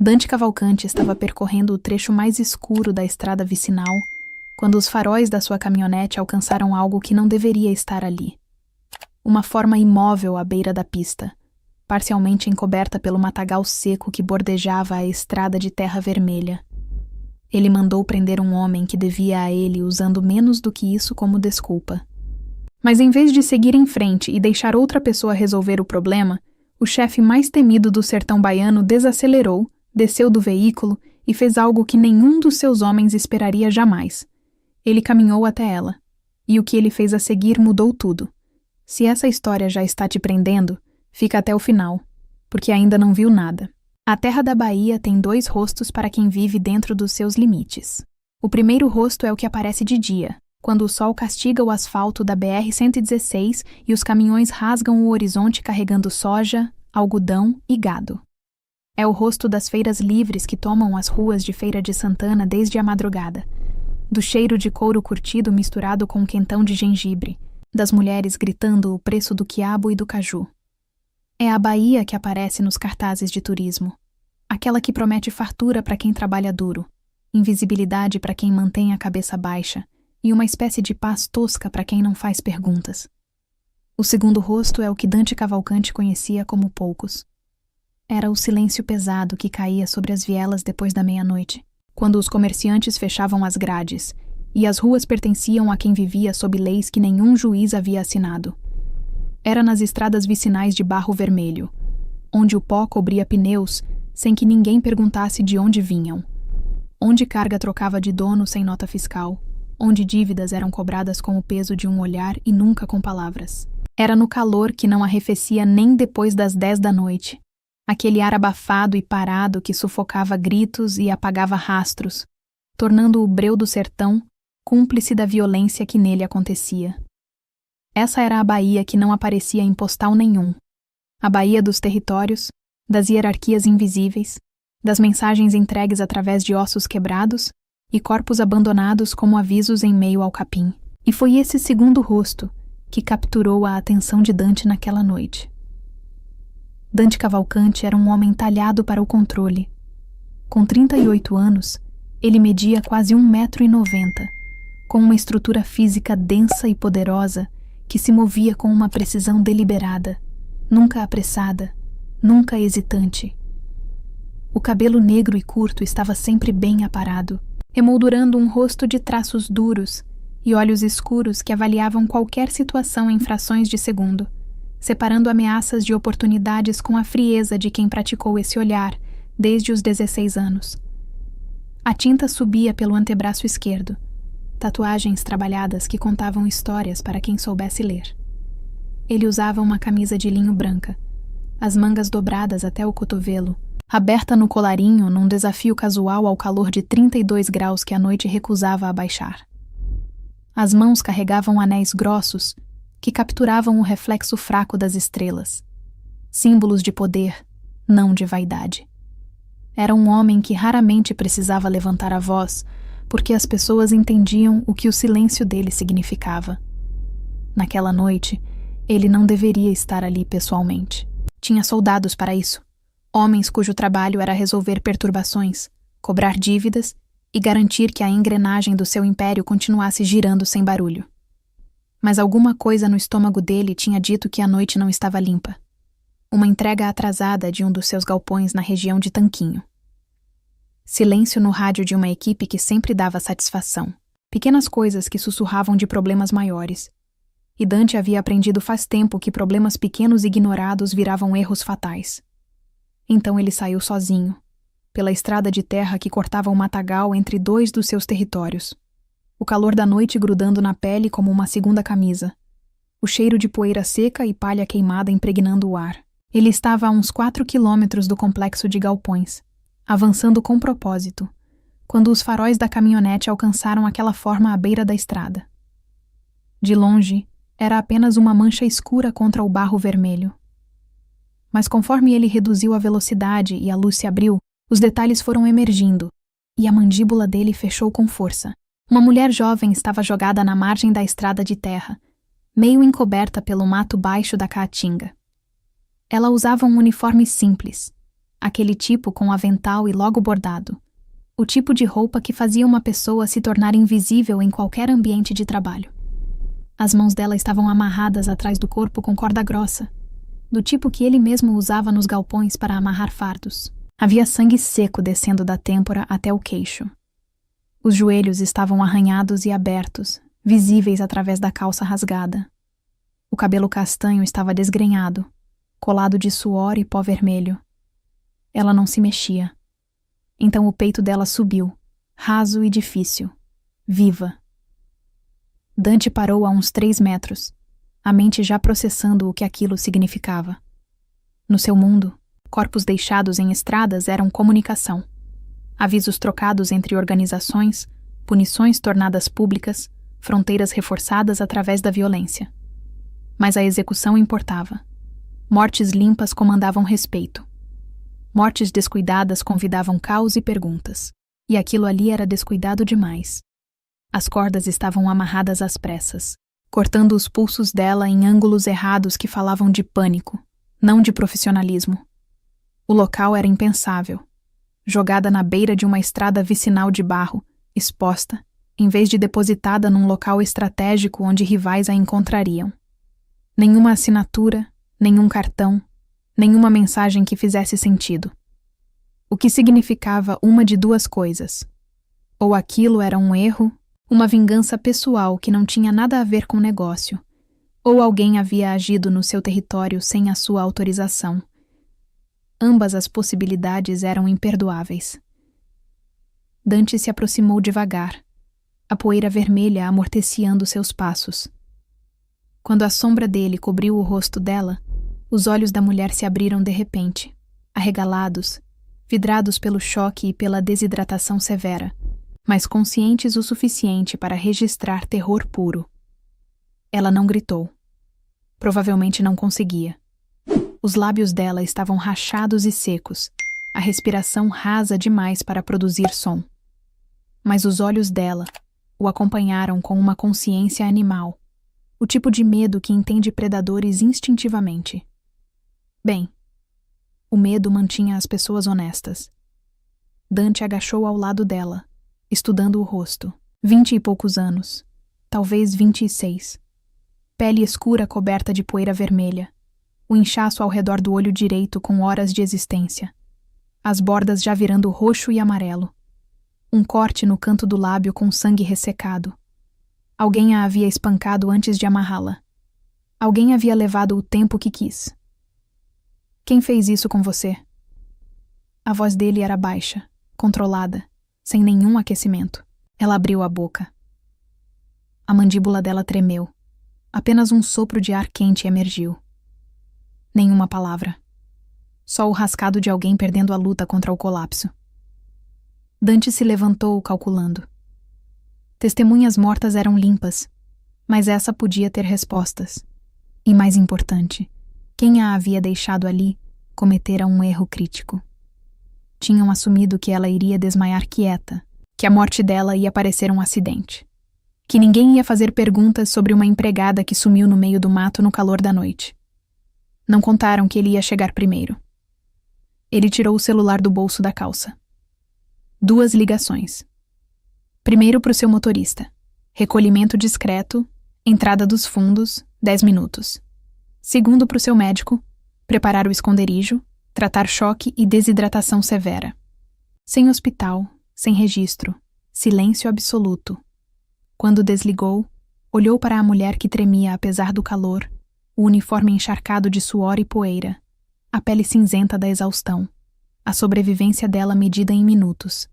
Dante Cavalcanti estava percorrendo o trecho mais escuro da estrada vicinal quando os faróis da sua caminhonete alcançaram algo que não deveria estar ali. Uma forma imóvel à beira da pista, parcialmente encoberta pelo matagal seco que bordejava a estrada de terra vermelha. Ele mandou prender um homem que devia a ele usando menos do que isso como desculpa. Mas em vez de seguir em frente e deixar outra pessoa resolver o problema, o chefe mais temido do sertão baiano desacelerou, desceu do veículo e fez algo que nenhum dos seus homens esperaria jamais. Ele caminhou até ela. E o que ele fez a seguir mudou tudo. Se essa história já está te prendendo, fica até o final, porque ainda não viu nada. A terra da Bahia tem 2 rostos para quem vive dentro dos seus limites. O primeiro rosto é o que aparece de dia, quando o sol castiga o asfalto da BR-116 e os caminhões rasgam o horizonte carregando soja, algodão e gado. É o rosto das feiras livres que tomam as ruas de Feira de Santana desde a madrugada, do cheiro de couro curtido misturado com quentão de gengibre, das mulheres gritando o preço do quiabo e do caju. É a Bahia que aparece nos cartazes de turismo, aquela que promete fartura para quem trabalha duro, invisibilidade para quem mantém a cabeça baixa e uma espécie de paz tosca para quem não faz perguntas. O segundo rosto é o que Dante Cavalcanti conhecia como poucos. Era o silêncio pesado que caía sobre as vielas depois da meia-noite, quando os comerciantes fechavam as grades, e as ruas pertenciam a quem vivia sob leis que nenhum juiz havia assinado. Era nas estradas vicinais de barro vermelho, onde o pó cobria pneus sem que ninguém perguntasse de onde vinham, onde carga trocava de dono sem nota fiscal, onde dívidas eram cobradas com o peso de um olhar e nunca com palavras. Era no calor que não arrefecia nem depois das 10 da noite, aquele ar abafado e parado que sufocava gritos e apagava rastros, tornando o breu do sertão cúmplice da violência que nele acontecia. Essa era a Bahia que não aparecia em postal nenhum. A Bahia dos territórios, das hierarquias invisíveis, das mensagens entregues através de ossos quebrados e corpos abandonados como avisos em meio ao capim. E foi esse segundo rosto que capturou a atenção de Dante naquela noite. Dante Cavalcanti era um homem talhado para o controle. Com 38 anos, ele media quase 1,90 m, com uma estrutura física densa e poderosa que se movia com uma precisão deliberada, nunca apressada, nunca hesitante. O cabelo negro e curto estava sempre bem aparado, emoldurando um rosto de traços duros e olhos escuros que avaliavam qualquer situação em frações de segundo, separando ameaças de oportunidades com a frieza de quem praticou esse olhar desde os 16 anos. A tinta subia pelo antebraço esquerdo, tatuagens trabalhadas que contavam histórias para quem soubesse ler. Ele usava uma camisa de linho branca, as mangas dobradas até o cotovelo, aberta no colarinho num desafio casual ao calor de 32 graus que a noite recusava abaixar. As mãos carregavam anéis grossos que capturavam o reflexo fraco das estrelas, símbolos de poder, não de vaidade. Era um homem que raramente precisava levantar a voz, porque as pessoas entendiam o que o silêncio dele significava. Naquela noite, ele não deveria estar ali pessoalmente. Tinha soldados para isso, homens cujo trabalho era resolver perturbações, cobrar dívidas e garantir que a engrenagem do seu império continuasse girando sem barulho. Mas alguma coisa no estômago dele tinha dito que a noite não estava limpa. Uma entrega atrasada de um dos seus galpões na região de Tanquinho. Silêncio no rádio de uma equipe que sempre dava satisfação. Pequenas coisas que sussurravam de problemas maiores. E Dante havia aprendido faz tempo que problemas pequenos ignorados viravam erros fatais. Então ele saiu sozinho, pela estrada de terra que cortava o matagal entre 2 dos seus territórios. O calor da noite grudando na pele como uma segunda camisa. O cheiro de poeira seca e palha queimada impregnando o ar. Ele estava a uns 4 quilômetros do complexo de galpões, avançando com propósito, quando os faróis da caminhonete alcançaram aquela forma à beira da estrada. De longe, era apenas uma mancha escura contra o barro vermelho. Mas conforme ele reduziu a velocidade e a luz se abriu, os detalhes foram emergindo, e a mandíbula dele fechou com força. Uma mulher jovem estava jogada na margem da estrada de terra, meio encoberta pelo mato baixo da caatinga. Ela usava um uniforme simples, Aquele tipo com avental e logo bordado. O tipo de roupa que fazia uma pessoa se tornar invisível em qualquer ambiente de trabalho. As mãos dela estavam amarradas atrás do corpo com corda grossa, do tipo que ele mesmo usava nos galpões para amarrar fardos. Havia sangue seco descendo da têmpora até o queixo. Os joelhos estavam arranhados e abertos, visíveis através da calça rasgada. O cabelo castanho estava desgrenhado, colado de suor e pó vermelho. Ela não se mexia. Então o peito dela subiu, raso e difícil, viva. Dante parou a uns 3 metros, a mente já processando o que aquilo significava. No seu mundo, corpos deixados em estradas eram comunicação. Avisos trocados entre organizações, punições tornadas públicas, fronteiras reforçadas através da violência. Mas a execução importava. Mortes limpas comandavam respeito. Mortes descuidadas convidavam caos e perguntas. E aquilo ali era descuidado demais. As cordas estavam amarradas às pressas, cortando os pulsos dela em ângulos errados que falavam de pânico, não de profissionalismo. O local era impensável. Jogada na beira de uma estrada vicinal de barro, exposta, em vez de depositada num local estratégico onde rivais a encontrariam. Nenhuma assinatura, nenhum cartão, nenhuma mensagem que fizesse sentido. O que significava uma de duas coisas. Ou aquilo era um erro, uma vingança pessoal que não tinha nada a ver com o negócio, ou alguém havia agido no seu território sem a sua autorização. Ambas as possibilidades eram imperdoáveis. Dante se aproximou devagar, a poeira vermelha amorteciando seus passos. Quando a sombra dele cobriu o rosto dela, os olhos da mulher se abriram de repente, arregalados, vidrados pelo choque e pela desidratação severa, mas conscientes o suficiente para registrar terror puro. Ela não gritou. Provavelmente não conseguia. Os lábios dela estavam rachados e secos, a respiração rasa demais para produzir som. Mas os olhos dela o acompanharam com uma consciência animal, o tipo de medo que entende predadores instintivamente. Bem, o medo mantinha as pessoas honestas. Dante agachou ao lado dela, estudando o rosto. 20 e poucos anos, talvez 26. Pele escura coberta de poeira vermelha, o inchaço ao redor do olho direito com horas de existência, as bordas já virando roxo e amarelo, um corte no canto do lábio com sangue ressecado. Alguém a havia espancado antes de amarrá-la. Alguém havia levado o tempo que quis. Quem fez isso com você? A voz dele era baixa, controlada, sem nenhum aquecimento. Ela abriu a boca. A mandíbula dela tremeu. Apenas um sopro de ar quente emergiu. Nenhuma palavra. Só o rascado de alguém perdendo a luta contra o colapso. Dante se levantou, calculando. Testemunhas mortas eram limpas, mas essa podia ter respostas. E mais importante, quem a havia deixado ali cometera um erro crítico. Tinham assumido que ela iria desmaiar quieta, que a morte dela ia parecer um acidente, que ninguém ia fazer perguntas sobre uma empregada que sumiu no meio do mato no calor da noite. Não contaram que ele ia chegar primeiro. Ele tirou o celular do bolso da calça. 2 ligações. Primeiro para o seu motorista. Recolhimento discreto, entrada dos fundos, 10 minutos. Segundo para o seu médico, preparar o esconderijo, tratar choque e desidratação severa. Sem hospital, sem registro, silêncio absoluto. Quando desligou, olhou para a mulher que tremia apesar do calor, o uniforme encharcado de suor e poeira, a pele cinzenta da exaustão, a sobrevivência dela medida em minutos.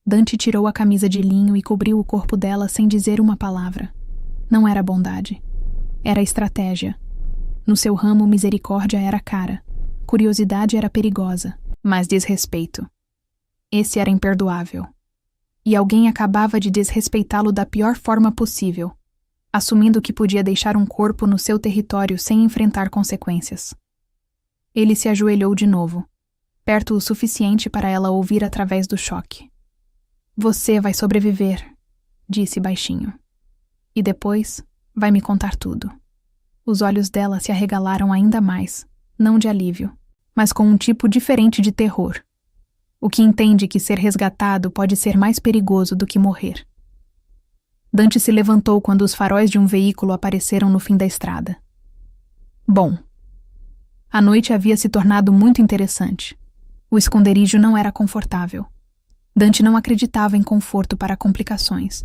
Dante tirou a camisa de linho e cobriu o corpo dela sem dizer uma palavra. Não era bondade. Era estratégia. No seu ramo, misericórdia era cara. Curiosidade era perigosa, mas desrespeito. Esse era imperdoável. E alguém acabava de desrespeitá-lo da pior forma possível, assumindo que podia deixar um corpo no seu território sem enfrentar consequências. Ele se ajoelhou de novo, perto o suficiente para ela ouvir através do choque. Você vai sobreviver, disse baixinho. E depois vai me contar tudo. Os olhos dela se arregalaram ainda mais, não de alívio, mas com um tipo diferente de terror. O que entende que ser resgatado pode ser mais perigoso do que morrer. Dante se levantou quando os faróis de um veículo apareceram no fim da estrada. Bom, a noite havia se tornado muito interessante. O esconderijo não era confortável. Dante não acreditava em conforto para complicações,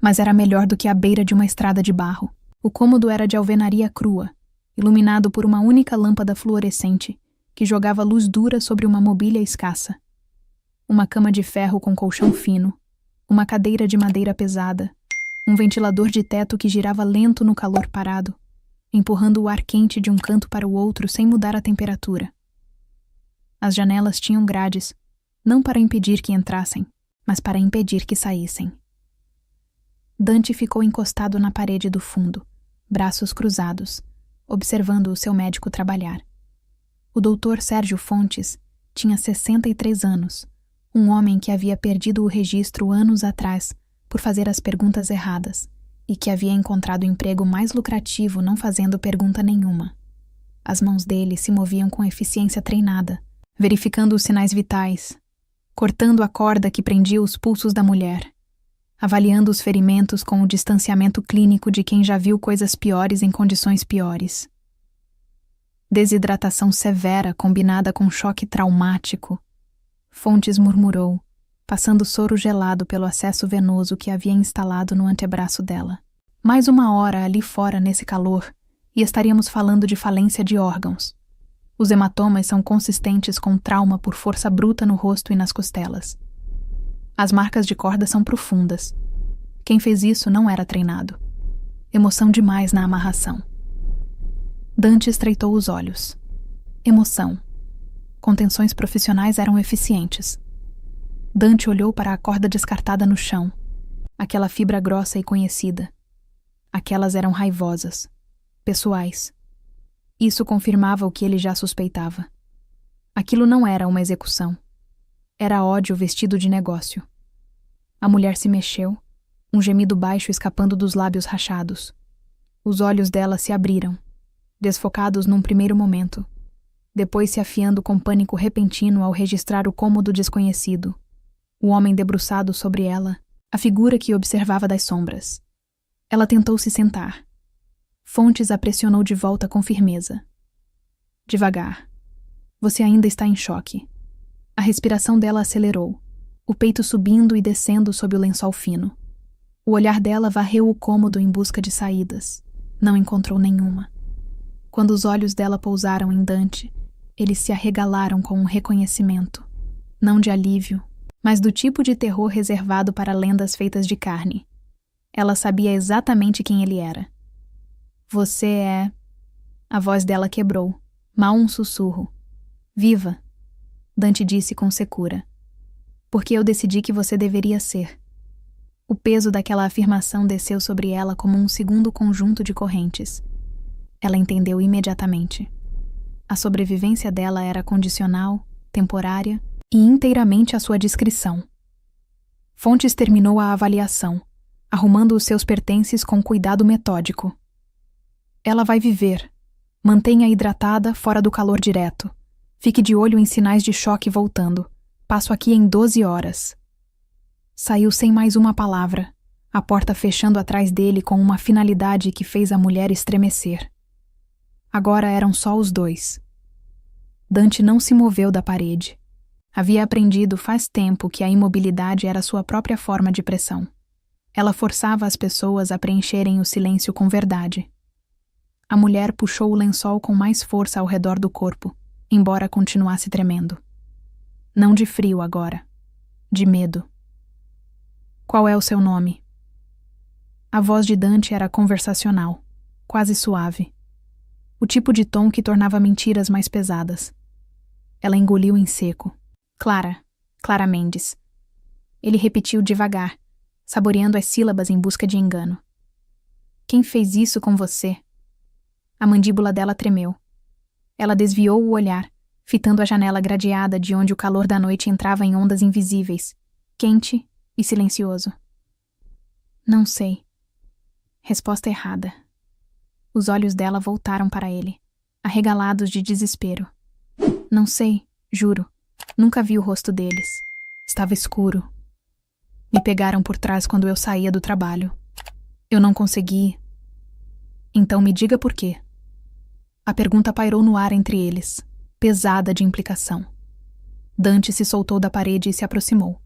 mas era melhor do que a beira de uma estrada de barro. O cômodo era de alvenaria crua, iluminado por uma única lâmpada fluorescente que jogava luz dura sobre uma mobília escassa. Uma cama de ferro com colchão fino, uma cadeira de madeira pesada, um ventilador de teto que girava lento no calor parado, empurrando o ar quente de um canto para o outro sem mudar a temperatura. As janelas tinham grades, não para impedir que entrassem, mas para impedir que saíssem. Dante ficou encostado na parede do fundo, braços cruzados, observando o seu médico trabalhar. O doutor Sérgio Fontes tinha 63 anos, um homem que havia perdido o registro anos atrás por fazer as perguntas erradas e que havia encontrado o emprego mais lucrativo não fazendo pergunta nenhuma. As mãos dele se moviam com eficiência treinada, verificando os sinais vitais, cortando a corda que prendia os pulsos da mulher, avaliando os ferimentos com o distanciamento clínico de quem já viu coisas piores em condições piores. Desidratação severa combinada com choque traumático. Fontes murmurou, passando soro gelado pelo acesso venoso que havia instalado no antebraço dela. Mais uma hora ali fora nesse calor, e estaríamos falando de falência de órgãos. Os hematomas são consistentes com trauma por força bruta no rosto e nas costelas. As marcas de corda são profundas. Quem fez isso não era treinado. Emoção demais na amarração. Dante estreitou os olhos. Emoção. Contenções profissionais eram eficientes. Dante olhou para a corda descartada no chão. Aquela fibra grossa e conhecida. Aquelas eram raivosas. Pessoais. Isso confirmava o que ele já suspeitava. Aquilo não era uma execução. Era ódio vestido de negócio. A mulher se mexeu, um gemido baixo escapando dos lábios rachados. Os olhos dela se abriram, desfocados num primeiro momento, depois se afiando com pânico repentino ao registrar o cômodo desconhecido. O homem debruçado sobre ela, a figura que observava das sombras. Ela tentou se sentar. Fontes a pressionou de volta com firmeza. Devagar. Você ainda está em choque. A respiração dela acelerou, o peito subindo e descendo sob o lençol fino. O olhar dela varreu o cômodo em busca de saídas. Não encontrou nenhuma. Quando os olhos dela pousaram em Dante, eles se arregalaram com um reconhecimento, não de alívio, mas do tipo de terror reservado para lendas feitas de carne. Ela sabia exatamente quem ele era. Você é... A voz dela quebrou, mal um sussurro. Viva, Dante disse com secura. Porque eu decidi que você deveria ser. O peso daquela afirmação desceu sobre ela como um segundo conjunto de correntes. Ela entendeu imediatamente. A sobrevivência dela era condicional, temporária e inteiramente à sua discrição. Fontes terminou a avaliação, arrumando os seus pertences com cuidado metódico. Ela vai viver. Mantenha hidratada fora do calor direto. Fique de olho em sinais de choque voltando. Passo aqui em 12 horas. Saiu sem mais uma palavra, a porta fechando atrás dele com uma finalidade que fez a mulher estremecer. Agora eram só os dois. Dante não se moveu da parede. Havia aprendido faz tempo que a imobilidade era sua própria forma de pressão. Ela forçava as pessoas a preencherem o silêncio com verdade. A mulher puxou o lençol com mais força ao redor do corpo, embora continuasse tremendo. Não de frio agora, de medo. Qual é o seu nome? A voz de Dante era conversacional, quase suave. O tipo de tom que tornava mentiras mais pesadas. Ela engoliu em seco. Clara Mendes. Ele repetiu devagar, saboreando as sílabas em busca de engano. Quem fez isso com você? A mandíbula dela tremeu. Ela desviou o olhar, fitando a janela gradeada de onde o calor da noite entrava em ondas invisíveis, quente e silencioso. Não sei. Resposta errada. Os olhos dela voltaram para ele, arregalados de desespero. Não sei, juro. Nunca vi o rosto deles. Estava escuro. Me pegaram por trás quando eu saía do trabalho. Eu não consegui. Então me diga por quê. A pergunta pairou no ar entre eles, pesada de implicação. Dante se soltou da parede e se aproximou.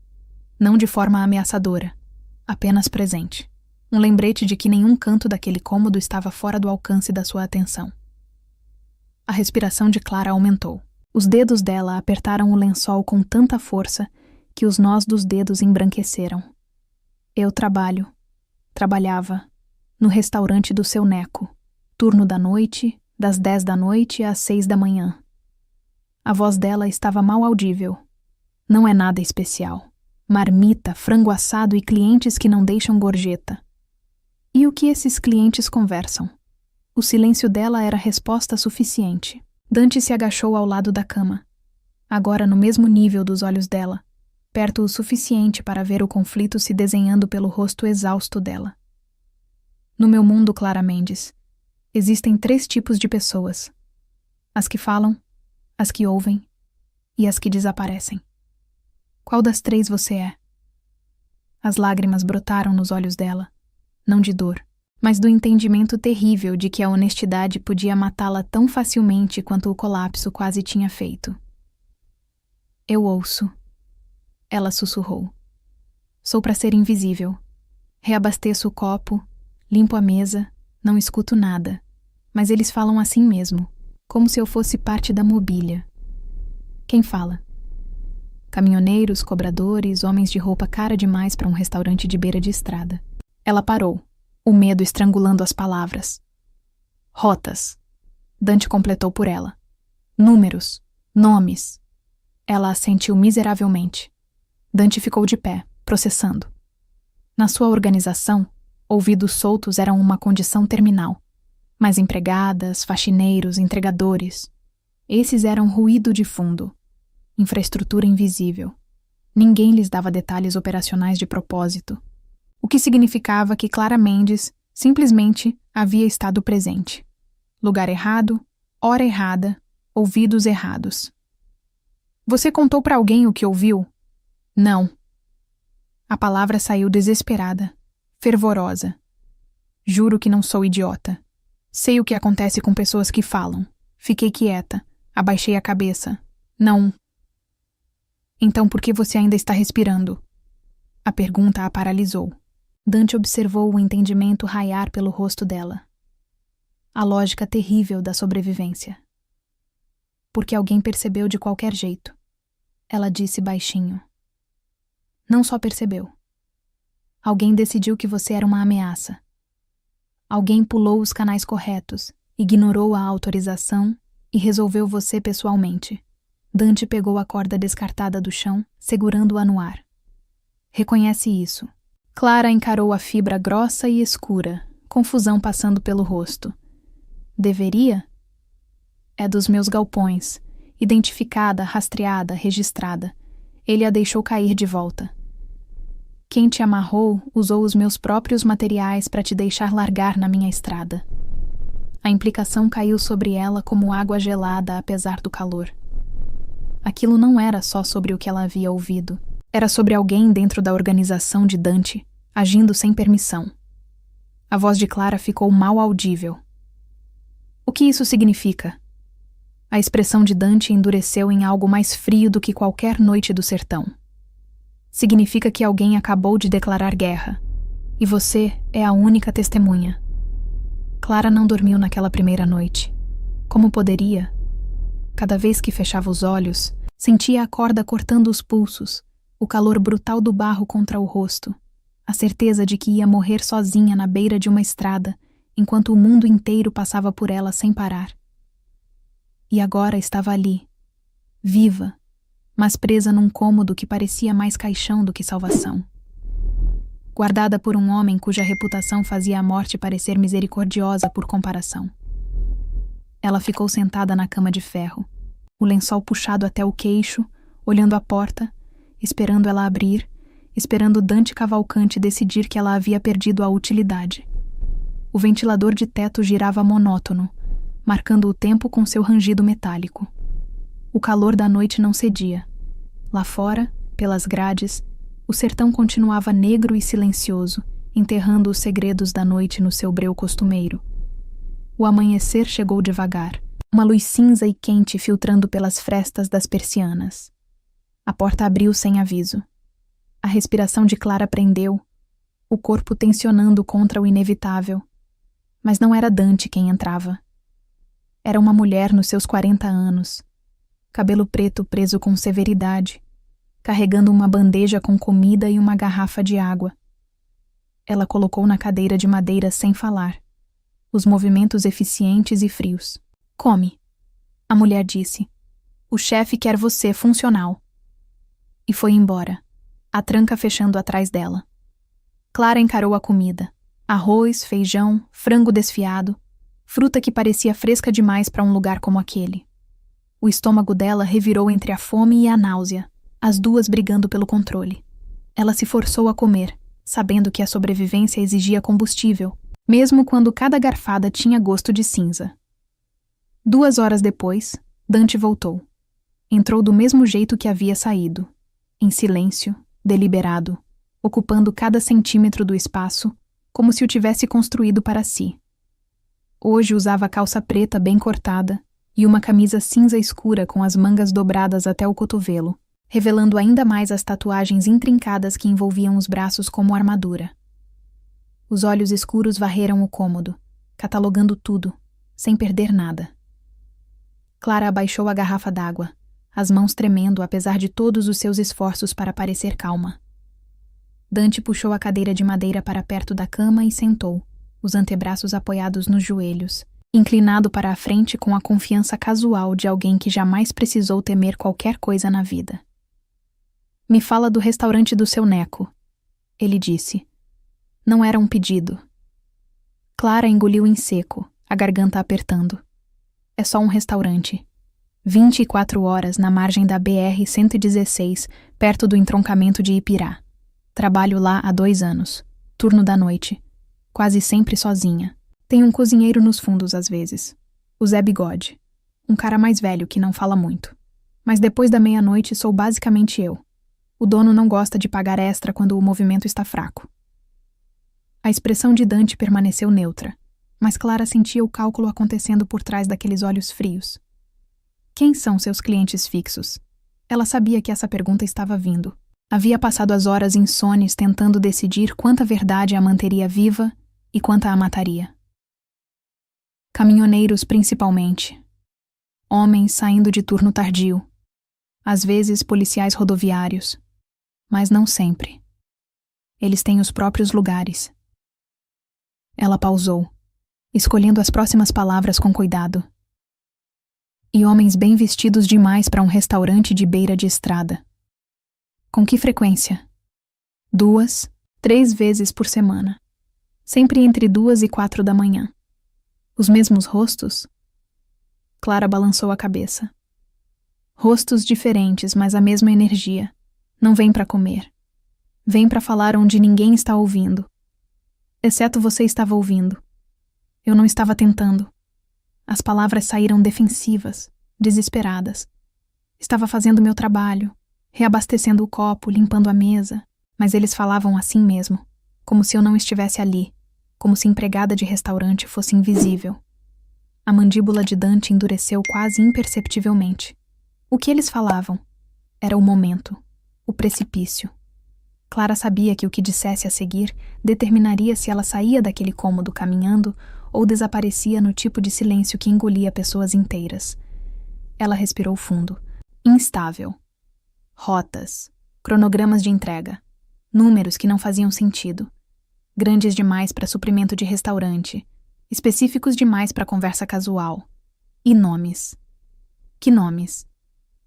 Não de forma ameaçadora, apenas presente. Um lembrete de que nenhum canto daquele cômodo estava fora do alcance da sua atenção. A respiração de Clara aumentou. Os dedos dela apertaram o lençol com tanta força que os nós dos dedos embranqueceram. Eu trabalhava, no restaurante do seu Neco, turno da noite, das 10 da noite às 6 da manhã. A voz dela estava mal audível. Não é nada especial. Marmita, frango assado e clientes que não deixam gorjeta. E o que esses clientes conversam? O silêncio dela era resposta suficiente. Dante se agachou ao lado da cama, agora no mesmo nível dos olhos dela, perto o suficiente para ver o conflito se desenhando pelo rosto exausto dela. No meu mundo, Clara Mendes, existem 3 tipos de pessoas: as que falam, as que ouvem e as que desaparecem. Qual das 3 você é? As lágrimas brotaram nos olhos dela, não de dor, mas do entendimento terrível de que a honestidade podia matá-la tão facilmente quanto o colapso quase tinha feito. Eu ouço. Ela sussurrou. Sou para ser invisível. Reabasteço o copo, limpo a mesa, não escuto nada. Mas eles falam assim mesmo, como se eu fosse parte da mobília. Quem fala? Caminhoneiros, cobradores, homens de roupa cara demais para um restaurante de beira de estrada. Ela parou, o medo estrangulando as palavras. Rotas. Dante completou por ela. Números. Nomes. Ela assentiu miseravelmente. Dante ficou de pé, processando. Na sua organização, ouvidos soltos eram uma condição terminal. Mas empregadas, faxineiros, entregadores. Esses eram ruído de fundo. Infraestrutura invisível. Ninguém lhes dava detalhes operacionais de propósito. O que significava que Clara Mendes simplesmente havia estado presente. Lugar errado, hora errada, ouvidos errados. Você contou para alguém o que ouviu? Não. A palavra saiu desesperada, fervorosa. Juro que não sou idiota. Sei o que acontece com pessoas que falam. Fiquei quieta, abaixei a cabeça. Não. Então por que você ainda está respirando? A pergunta a paralisou. Dante observou o entendimento raiar pelo rosto dela. A lógica terrível da sobrevivência. Porque alguém percebeu de qualquer jeito. Ela disse baixinho. Não só percebeu. Alguém decidiu que você era uma ameaça. Alguém pulou os canais corretos, ignorou a autorização e resolveu você pessoalmente. Dante pegou a corda descartada do chão, segurando-a no ar. Reconhece isso. Clara encarou a fibra grossa e escura, confusão passando pelo rosto. Deveria? É dos meus galpões, identificada, rastreada, registrada. Ele a deixou cair de volta. Quem te amarrou usou os meus próprios materiais para te deixar largar na minha estrada. A implicação caiu sobre ela como água gelada apesar do calor. Aquilo não era só sobre o que ela havia ouvido. Era sobre alguém dentro da organização de Dante, agindo sem permissão. A voz de Clara ficou mal audível. O que isso significa? A expressão de Dante endureceu em algo mais frio do que qualquer noite do sertão. Significa que alguém acabou de declarar guerra, e você é a única testemunha. Clara não dormiu naquela primeira noite. Como poderia? Cada vez que fechava os olhos, sentia a corda cortando os pulsos, o calor brutal do barro contra o rosto, a certeza de que ia morrer sozinha na beira de uma estrada, enquanto o mundo inteiro passava por ela sem parar. E agora estava ali, viva, mas presa num cômodo que parecia mais caixão do que salvação. Guardada por um homem cuja reputação fazia a morte parecer misericordiosa por comparação. Ela ficou sentada na cama de ferro, o lençol puxado até o queixo, olhando a porta, esperando ela abrir, esperando Dante Cavalcante decidir que ela havia perdido a utilidade. O ventilador de teto girava monótono, marcando o tempo com seu rangido metálico. O calor da noite não cedia. Lá fora, pelas grades, o sertão continuava negro e silencioso, enterrando os segredos da noite no seu breu costumeiro. O amanhecer chegou devagar, uma luz cinza e quente filtrando pelas frestas das persianas. A porta abriu sem aviso. A respiração de Clara prendeu, o corpo tensionando contra o inevitável. Mas não era Dante quem entrava. Era uma mulher nos seus 40 anos, cabelo preto preso com severidade, carregando uma bandeja com comida e uma garrafa de água. Ela colocou na cadeira de madeira sem falar, os movimentos eficientes e frios. Come, a mulher disse. O chefe quer você funcional. E foi embora, a tranca fechando atrás dela. Clara encarou a comida. Arroz, feijão, frango desfiado, fruta que parecia fresca demais para um lugar como aquele. O estômago dela revirou entre a fome e a náusea, as duas brigando pelo controle. Ela se forçou a comer, sabendo que a sobrevivência exigia combustível, mesmo quando cada garfada tinha gosto de cinza. 2 horas depois, Dante voltou. Entrou do mesmo jeito que havia saído, em silêncio, deliberado, ocupando cada centímetro do espaço, como se o tivesse construído para si. Hoje usava calça preta bem cortada e uma camisa cinza escura com as mangas dobradas até o cotovelo, revelando ainda mais as tatuagens intrincadas que envolviam os braços como armadura. Os olhos escuros varreram o cômodo, catalogando tudo, sem perder nada. Clara abaixou a garrafa d'água, as mãos tremendo apesar de todos os seus esforços para parecer calma. Dante puxou a cadeira de madeira para perto da cama e sentou, os antebraços apoiados nos joelhos, inclinado para a frente com a confiança casual de alguém que jamais precisou temer qualquer coisa na vida. Me fala do restaurante do seu Neco, ele disse. Não era um pedido. Clara engoliu em seco, a garganta apertando. É só um restaurante. 24 horas na margem da BR-116, perto do entroncamento de Ipirá. Trabalho lá há 2 anos. Turno da noite. Quase sempre sozinha. Tem um cozinheiro nos fundos às vezes. O Zé Bigode. Um cara mais velho que não fala muito. Mas depois da meia-noite sou basicamente eu. O dono não gosta de pagar extra quando o movimento está fraco. A expressão de Dante permaneceu neutra, mas Clara sentia o cálculo acontecendo por trás daqueles olhos frios. Quem são seus clientes fixos? Ela sabia que essa pergunta estava vindo. Havia passado as horas insones tentando decidir quanta verdade a manteria viva e quanta a mataria. Caminhoneiros principalmente. Homens saindo de turno tardio. Às vezes policiais rodoviários. Mas não sempre. Eles têm os próprios lugares. Ela pausou, escolhendo as próximas palavras com cuidado. E homens bem vestidos demais para um restaurante de beira de estrada. Com que frequência? 2, 3 vezes por semana. Sempre entre 2 e 4 da manhã. Os mesmos rostos? Clara balançou a cabeça. Rostos diferentes, mas a mesma energia. Não vem para comer. Vem para falar onde ninguém está ouvindo. Exceto você estava ouvindo. Eu não estava tentando. As palavras saíram defensivas, desesperadas. Estava fazendo meu trabalho, reabastecendo o copo, limpando a mesa, mas eles falavam assim mesmo, como se eu não estivesse ali, como se empregada de restaurante fosse invisível. A mandíbula de Dante endureceu quase imperceptivelmente. O que eles falavam? Era o momento, o precipício. Clara sabia que o que dissesse a seguir determinaria se ela saía daquele cômodo caminhando ou desaparecia no tipo de silêncio que engolia pessoas inteiras. Ela respirou fundo. Instável. Rotas. Cronogramas de entrega. Números que não faziam sentido. Grandes demais para suprimento de restaurante. Específicos demais para conversa casual. E nomes. Que nomes?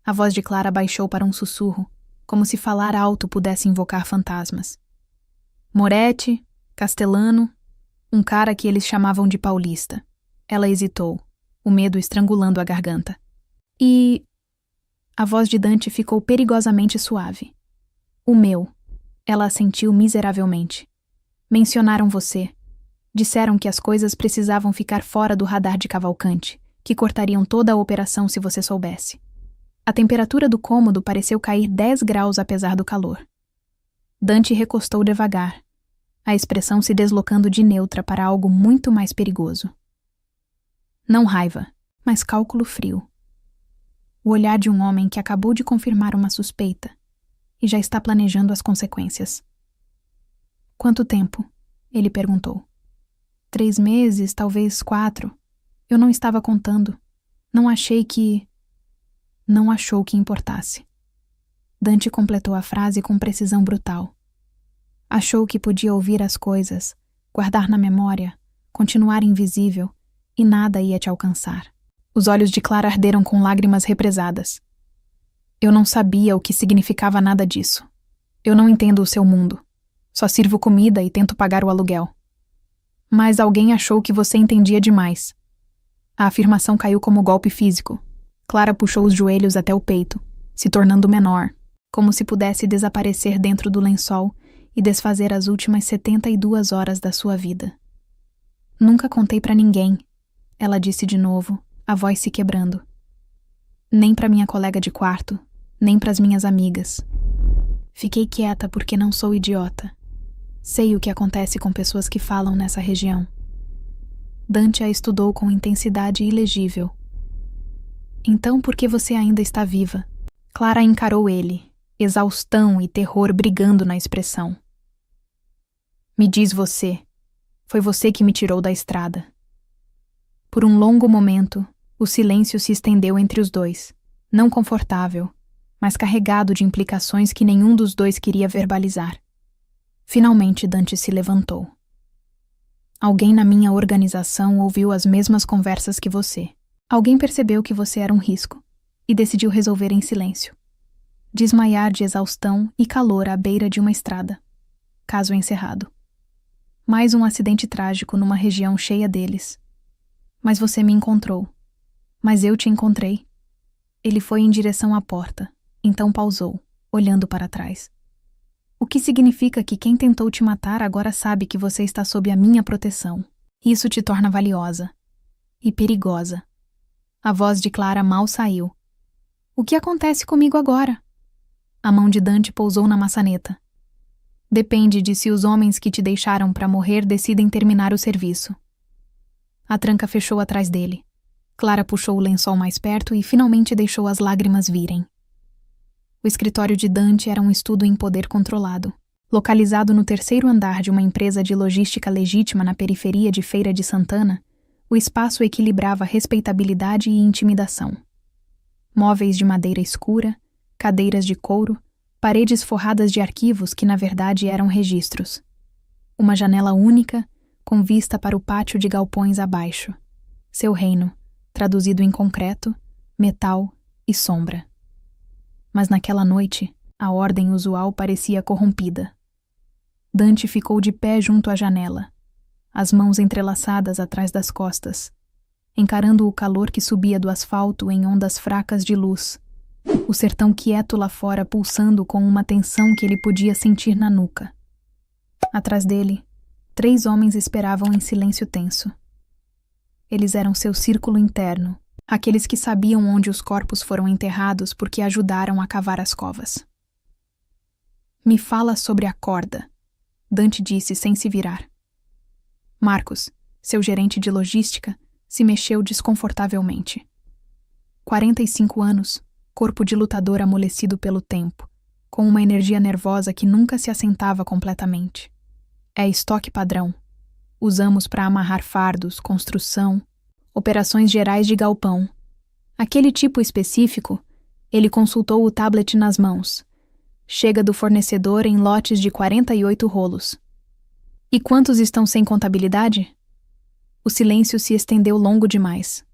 A voz de Clara baixou para um sussurro, como se falar alto pudesse invocar fantasmas. Moretti, Castellano, um cara que eles chamavam de paulista. Ela hesitou, o medo estrangulando a garganta. E... A voz de Dante ficou perigosamente suave. O meu. Ela assentiu miseravelmente. Mencionaram você. Disseram que as coisas precisavam ficar fora do radar de Cavalcante, que cortariam toda a operação se você soubesse. A temperatura do cômodo pareceu cair 10 graus apesar do calor. Dante recostou devagar, a expressão se deslocando de neutra para algo muito mais perigoso. Não raiva, mas cálculo frio. O olhar de um homem que acabou de confirmar uma suspeita e já está planejando as consequências. Quanto tempo? Ele perguntou. 3 meses, talvez 4. Eu não estava contando. Não achei que... Não achou que importasse. Dante completou a frase com precisão brutal. Achou que podia ouvir as coisas, guardar na memória, continuar invisível, e nada ia te alcançar. Os olhos de Clara arderam com lágrimas represadas. Eu não sabia o que significava nada disso. Eu não entendo o seu mundo. Só sirvo comida e tento pagar o aluguel. Mas alguém achou que você entendia demais. A afirmação caiu como golpe físico. Clara puxou os joelhos até o peito, se tornando menor, como se pudesse desaparecer dentro do lençol e desfazer as últimas 72 horas da sua vida. Nunca contei pra ninguém, ela disse de novo, a voz se quebrando. Nem pra minha colega de quarto, nem pras minhas amigas. Fiquei quieta porque não sou idiota. Sei o que acontece com pessoas que falam nessa região. Dante a estudou com intensidade ilegível. Então por que você ainda está viva? Clara encarou ele, exaustão e terror brigando na expressão. Me diz você. Foi você que me tirou da estrada. Por um longo momento, o silêncio se estendeu entre os dois, não confortável, mas carregado de implicações que nenhum dos dois queria verbalizar. Finalmente Dante se levantou. Alguém na minha organização ouviu as mesmas conversas que você. Alguém percebeu que você era um risco e decidiu resolver em silêncio. Desmaiar de exaustão e calor à beira de uma estrada. Caso encerrado. Mais um acidente trágico numa região cheia deles. Mas você me encontrou. Mas eu te encontrei. Ele foi em direção à porta, então pausou, olhando para trás. O que significa que quem tentou te matar agora sabe que você está sob a minha proteção. Isso te torna valiosa. E perigosa. A voz de Clara mal saiu. O que acontece comigo agora? A mão de Dante pousou na maçaneta. Depende de se os homens que te deixaram para morrer decidem terminar o serviço. A tranca fechou atrás dele. Clara puxou o lençol mais perto e finalmente deixou as lágrimas virem. O escritório de Dante era um estudo em poder controlado. Localizado no 3º andar de uma empresa de logística legítima na periferia de Feira de Santana, o espaço equilibrava respeitabilidade e intimidação. Móveis de madeira escura, cadeiras de couro, paredes forradas de arquivos que na verdade eram registros. Uma janela única, com vista para o pátio de galpões abaixo. Seu reino, traduzido em concreto, metal e sombra. Mas naquela noite, a ordem usual parecia corrompida. Dante ficou de pé junto à janela, as mãos entrelaçadas atrás das costas, encarando o calor que subia do asfalto em ondas fracas de luz, o sertão quieto lá fora pulsando com uma tensão que ele podia sentir na nuca. Atrás dele, 3 homens esperavam em silêncio tenso. Eles eram seu círculo interno, aqueles que sabiam onde os corpos foram enterrados porque ajudaram a cavar as covas. Me fala sobre a corda, Dante disse sem se virar. Marcos, seu gerente de logística, se mexeu desconfortavelmente. 45 anos, corpo de lutador amolecido pelo tempo, com uma energia nervosa que nunca se assentava completamente. É estoque padrão. Usamos para amarrar fardos, construção, operações gerais de galpão. Aquele tipo específico, ele consultou o tablet nas mãos. Chega do fornecedor em lotes de 48 rolos. E quantos estão sem contabilidade? O silêncio se estendeu longo demais.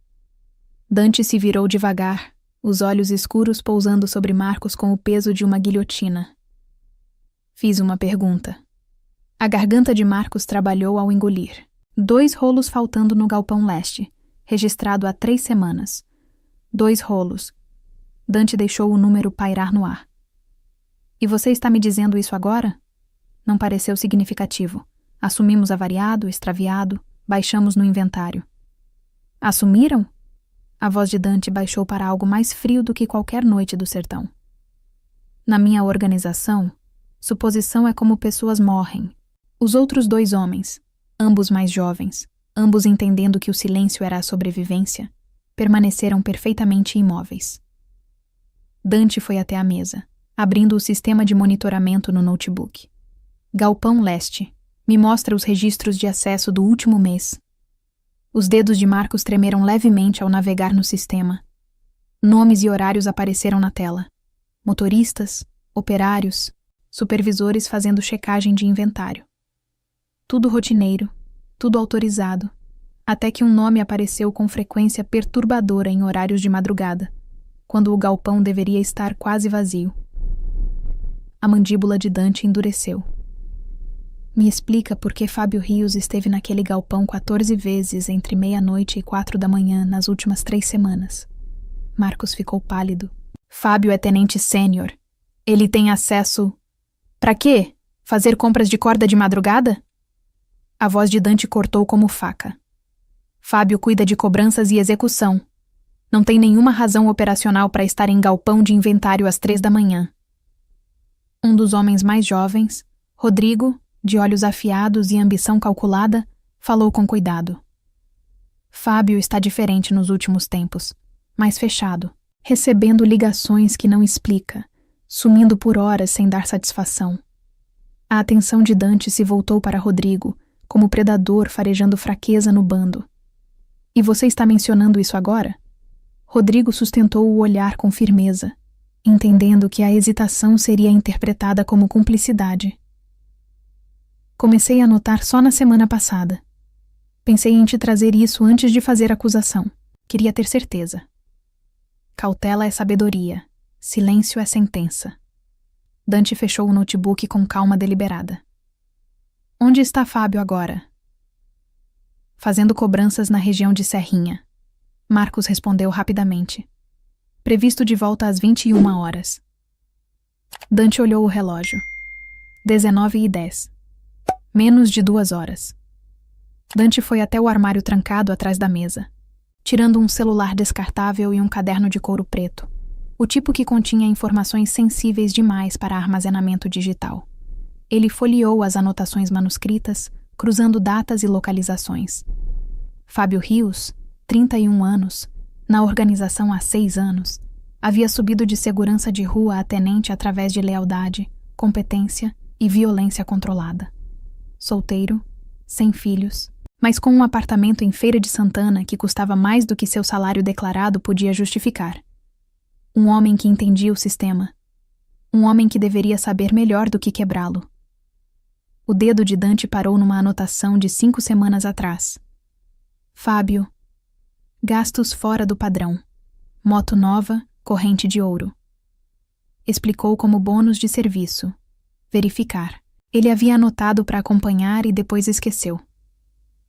Dante se virou devagar, os olhos escuros pousando sobre Marcos com o peso de uma guilhotina. Fiz uma pergunta. A garganta de Marcos trabalhou ao engolir. 2 rolos faltando no galpão leste, registrado há 3 semanas. 2 rolos. Dante deixou o número pairar no ar. E você está me dizendo isso agora? Não pareceu significativo. Assumimos avariado, extraviado, baixamos no inventário. Assumiram? A voz de Dante baixou para algo mais frio do que qualquer noite do sertão. Na minha organização, suposição é como pessoas morrem. Os outros 2 homens, ambos mais jovens, ambos entendendo que o silêncio era a sobrevivência, permaneceram perfeitamente imóveis. Dante foi até a mesa, abrindo o sistema de monitoramento no notebook. Galpão Leste. Me mostra os registros de acesso do último mês. Os dedos de Marcos tremeram levemente ao navegar no sistema. Nomes e horários apareceram na tela. Motoristas, operários, supervisores fazendo checagem de inventário. Tudo rotineiro, tudo autorizado, até que um nome apareceu com frequência perturbadora em horários de madrugada, quando o galpão deveria estar quase vazio. A mandíbula de Dante endureceu. Me explica por que Fábio Rios esteve naquele galpão 14 vezes entre meia-noite e 4 da manhã nas últimas 3 semanas. Marcos ficou pálido. Fábio é tenente sênior. Ele tem acesso... Pra quê? Fazer compras de corda de madrugada? A voz de Dante cortou como faca. Fábio cuida de cobranças e execução. Não tem nenhuma razão operacional para estar em galpão de inventário às 3 da manhã. Um dos homens mais jovens, Rodrigo, de olhos afiados e ambição calculada, falou com cuidado. Fábio está diferente nos últimos tempos, mais fechado, recebendo ligações que não explica, sumindo por horas sem dar satisfação. A atenção de Dante se voltou para Rodrigo, como predador farejando fraqueza no bando. E você está mencionando isso agora? Rodrigo sustentou o olhar com firmeza, entendendo que a hesitação seria interpretada como cumplicidade. Comecei a notar só na semana passada. Pensei em te trazer isso antes de fazer a acusação. Queria ter certeza. Cautela é sabedoria. Silêncio é sentença. Dante fechou o notebook com calma deliberada. Onde está Fábio agora? Fazendo cobranças na região de Serrinha. Marcos respondeu rapidamente. Previsto de volta às 21 horas. Dante olhou o relógio. 19h10. Menos de 2 horas. Dante foi até o armário trancado atrás da mesa, tirando um celular descartável e um caderno de couro preto, o tipo que continha informações sensíveis demais para armazenamento digital. Ele folheou as anotações manuscritas, cruzando datas e localizações. Fábio Rios, 31 anos, na organização há 6 anos, havia subido de segurança de rua a tenente através de lealdade, competência e violência controlada. Solteiro, sem filhos, mas com um apartamento em Feira de Santana que custava mais do que seu salário declarado podia justificar. Um homem que entendia o sistema. Um homem que deveria saber melhor do que quebrá-lo. O dedo de Dante parou numa anotação de 5 semanas atrás. Fábio. Gastos fora do padrão. Moto nova, corrente de ouro. Explicou como bônus de serviço. Verificar. Ele havia anotado para acompanhar e depois esqueceu.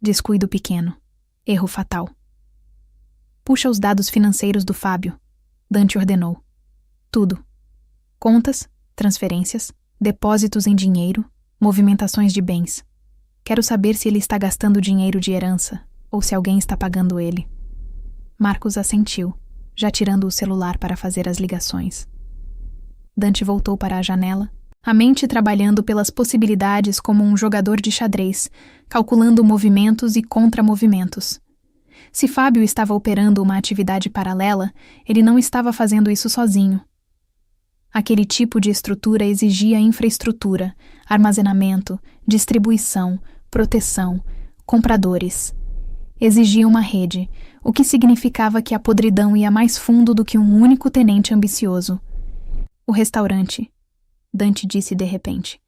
Descuido pequeno. Erro fatal. Puxa os dados financeiros do Fábio. Dante ordenou. Tudo. Contas, transferências, depósitos em dinheiro, movimentações de bens. Quero saber se ele está gastando dinheiro de herança ou se alguém está pagando ele. Marcos assentiu, já tirando o celular para fazer as ligações. Dante voltou para a janela, a mente trabalhando pelas possibilidades como um jogador de xadrez, calculando movimentos e contramovimentos. Se Fábio estava operando uma atividade paralela, ele não estava fazendo isso sozinho. Aquele tipo de estrutura exigia infraestrutura, armazenamento, distribuição, proteção, compradores. Exigia uma rede, o que significava que a podridão ia mais fundo do que um único tenente ambicioso. O restaurante, Dante disse de repente.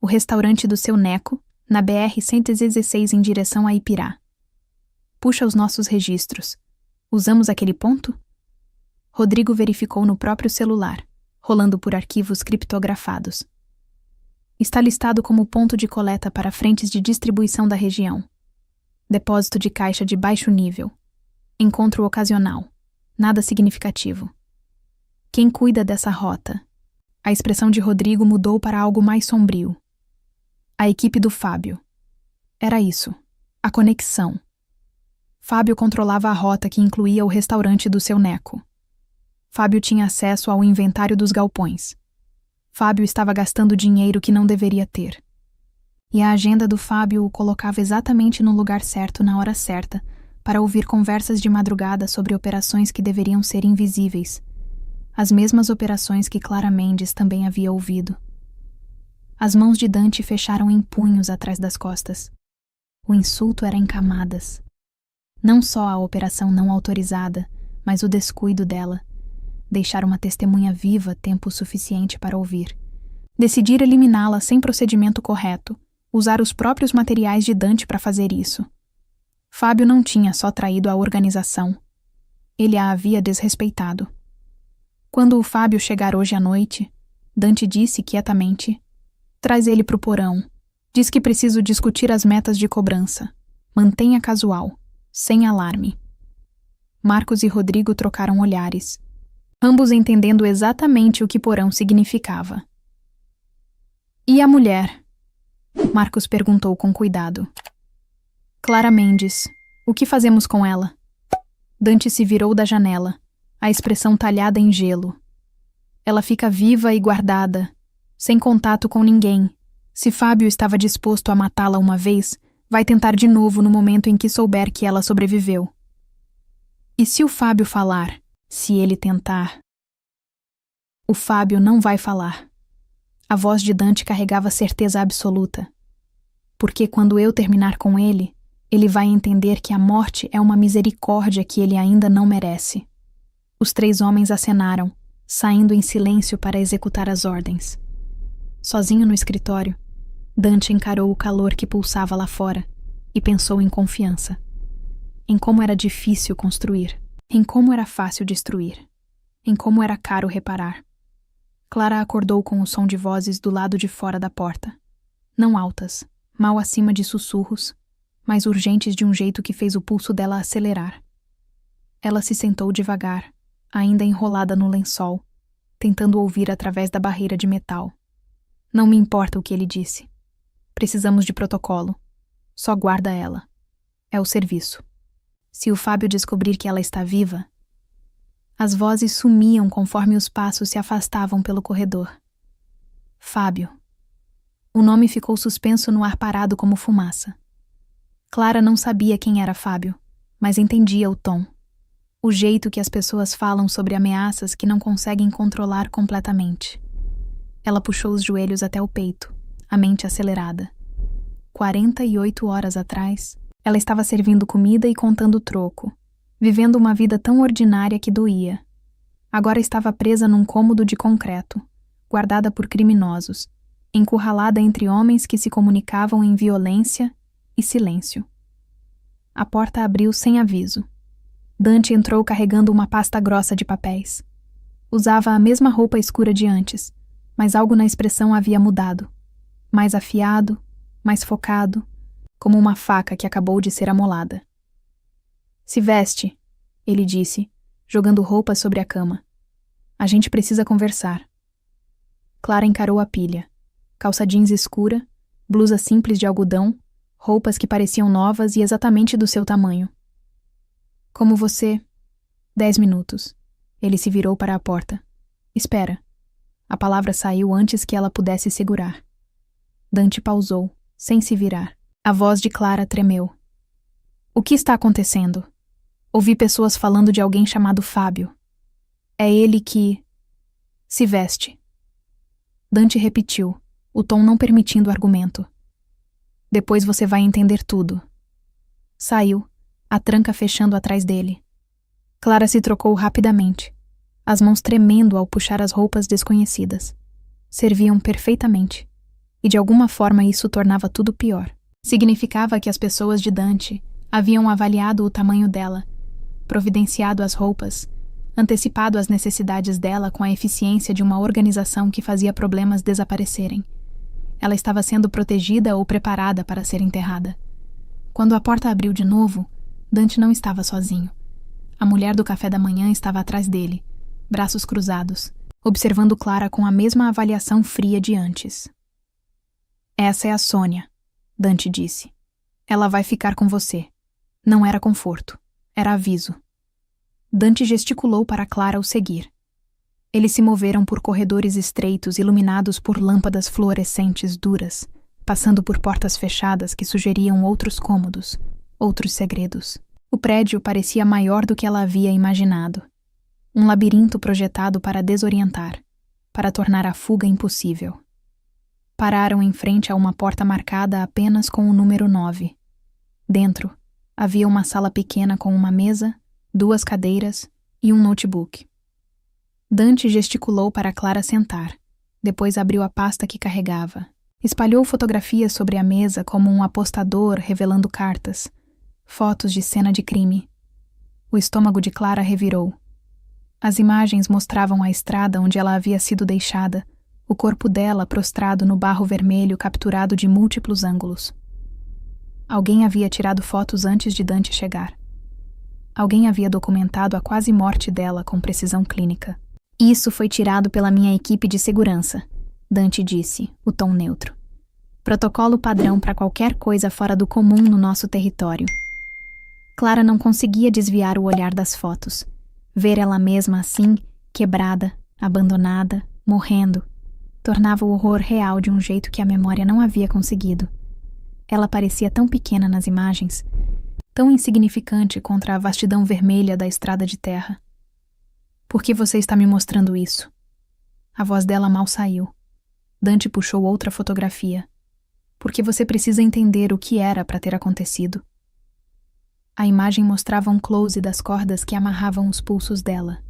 O restaurante do seu Neco, na BR-116 em direção a Ipirá. Puxa os nossos registros. Usamos aquele ponto? Rodrigo verificou no próprio celular, rolando por arquivos criptografados. Está listado como ponto de coleta para frentes de distribuição da região. Depósito de caixa de baixo nível. Encontro ocasional. Nada significativo. Quem cuida dessa rota? A expressão de Rodrigo mudou para algo mais sombrio. A equipe do Fábio. Era isso. A conexão. Fábio controlava a rota que incluía o restaurante do seu neco. Fábio tinha acesso ao inventário dos galpões. Fábio estava gastando dinheiro que não deveria ter. E a agenda do Fábio o colocava exatamente no lugar certo na hora certa para ouvir conversas de madrugada sobre operações que deveriam ser invisíveis. As mesmas operações que Clara Mendes também havia ouvido. As mãos de Dante fecharam em punhos atrás das costas. O insulto era em camadas. Não só a operação não autorizada, mas o descuido dela. Deixar uma testemunha viva tempo suficiente para ouvir. Decidir eliminá-la sem procedimento correto. Usar os próprios materiais de Dante para fazer isso. Fábio não tinha só traído a organização. Ele a havia desrespeitado. Quando o Fábio chegar hoje à noite, Dante disse quietamente: "Traz ele pro porão. Diz que preciso discutir as metas de cobrança. Mantenha casual, sem alarme." Marcos e Rodrigo trocaram olhares, ambos entendendo exatamente o que porão significava. "E a mulher?" Marcos perguntou com cuidado. "Clara Mendes. O que fazemos com ela?" Dante se virou da janela, a expressão talhada em gelo. "Ela fica viva e guardada, sem contato com ninguém. Se Fábio estava disposto a matá-la uma vez, vai tentar de novo no momento em que souber que ela sobreviveu. E se o Fábio falar, se ele tentar?" "O Fábio não vai falar." A voz de Dante carregava certeza absoluta. "Porque quando eu terminar com ele, ele vai entender que a morte é uma misericórdia que ele ainda não merece." Os 3 homens acenaram, saindo em silêncio para executar as ordens. Sozinho no escritório, Dante encarou o calor que pulsava lá fora e pensou em confiança. Em como era difícil construir, em como era fácil destruir, em como era caro reparar. Clara acordou com o som de vozes do lado de fora da porta. Não altas, mal acima de sussurros, mas urgentes de um jeito que fez o pulso dela acelerar. Ela se sentou devagar, ainda enrolada no lençol, tentando ouvir através da barreira de metal. Não me importa o que ele disse. Precisamos de protocolo. Só guarda ela. É o serviço. Se o Fábio descobrir que ela está viva... As vozes sumiam conforme os passos se afastavam pelo corredor. Fábio. O nome ficou suspenso no ar parado como fumaça. Clara não sabia quem era Fábio, mas entendia o tom. O jeito que as pessoas falam sobre ameaças que não conseguem controlar completamente. Ela puxou os joelhos até o peito, a mente acelerada. 48 horas atrás, ela estava servindo comida e contando troco, vivendo uma vida tão ordinária que doía. Agora estava presa num cômodo de concreto, guardada por criminosos, encurralada entre homens que se comunicavam em violência e silêncio. A porta abriu sem aviso. Dante entrou carregando uma pasta grossa de papéis. Usava a mesma roupa escura de antes, mas algo na expressão havia mudado. Mais afiado, mais focado, como uma faca que acabou de ser amolada. "Se veste", ele disse, jogando roupas sobre a cama. "A gente precisa conversar." Clara encarou a pilha. Calça jeans escura, blusa simples de algodão, roupas que pareciam novas e exatamente do seu tamanho. "Como você?" 10 minutos. Ele se virou para a porta. "Espera." A palavra saiu antes que ela pudesse segurar. Dante pausou, sem se virar. A voz de Clara tremeu. "O que está acontecendo?" Ouvi pessoas falando de alguém chamado Fábio. "É ele que... se veste." Dante repetiu, o tom não permitindo argumento. "Depois você vai entender tudo." Saiu, a tranca fechando atrás dele. Clara se trocou rapidamente, as mãos tremendo ao puxar as roupas desconhecidas. Serviam perfeitamente, e de alguma forma isso tornava tudo pior. Significava que as pessoas de Dante haviam avaliado o tamanho dela, providenciado as roupas, antecipado as necessidades dela com a eficiência de uma organização que fazia problemas desaparecerem. Ela estava sendo protegida ou preparada para ser enterrada. Quando a porta abriu de novo, Dante não estava sozinho. A mulher do café da manhã estava atrás dele, braços cruzados, observando Clara com a mesma avaliação fria de antes. "Essa é a Sônia", Dante disse. "Ela vai ficar com você. Não era conforto, era aviso. Dante gesticulou para Clara o seguir. Eles se moveram por corredores estreitos iluminados por lâmpadas fluorescentes duras, passando por portas fechadas que sugeriam outros cômodos, outros segredos. O prédio parecia maior do que ela havia imaginado. Um labirinto projetado para desorientar, para tornar a fuga impossível. Pararam em frente a uma porta marcada apenas com o número 9. Dentro, havia uma sala pequena com uma mesa, 2 cadeiras e um notebook. Dante gesticulou para Clara sentar. Depois abriu a pasta que carregava. Espalhou fotografias sobre a mesa como um apostador revelando cartas. Fotos de cena de crime. O estômago de Clara revirou. As imagens mostravam a estrada onde ela havia sido deixada, o corpo dela prostrado no barro vermelho capturado de múltiplos ângulos. Alguém havia tirado fotos antes de Dante chegar. Alguém havia documentado a quase morte dela com precisão clínica. Isso foi tirado pela minha equipe de segurança, Dante disse, o tom neutro. Protocolo padrão para qualquer coisa fora do comum no nosso território. Clara não conseguia desviar o olhar das fotos. Ver ela mesma assim, quebrada, abandonada, morrendo, tornava o horror real de um jeito que a memória não havia conseguido. Ela parecia tão pequena nas imagens, tão insignificante contra a vastidão vermelha da estrada de terra. Por que você está me mostrando isso? A voz dela mal saiu. Dante puxou outra fotografia. Porque você precisa entender o que era para ter acontecido. A imagem mostrava um close das cordas que amarravam os pulsos dela.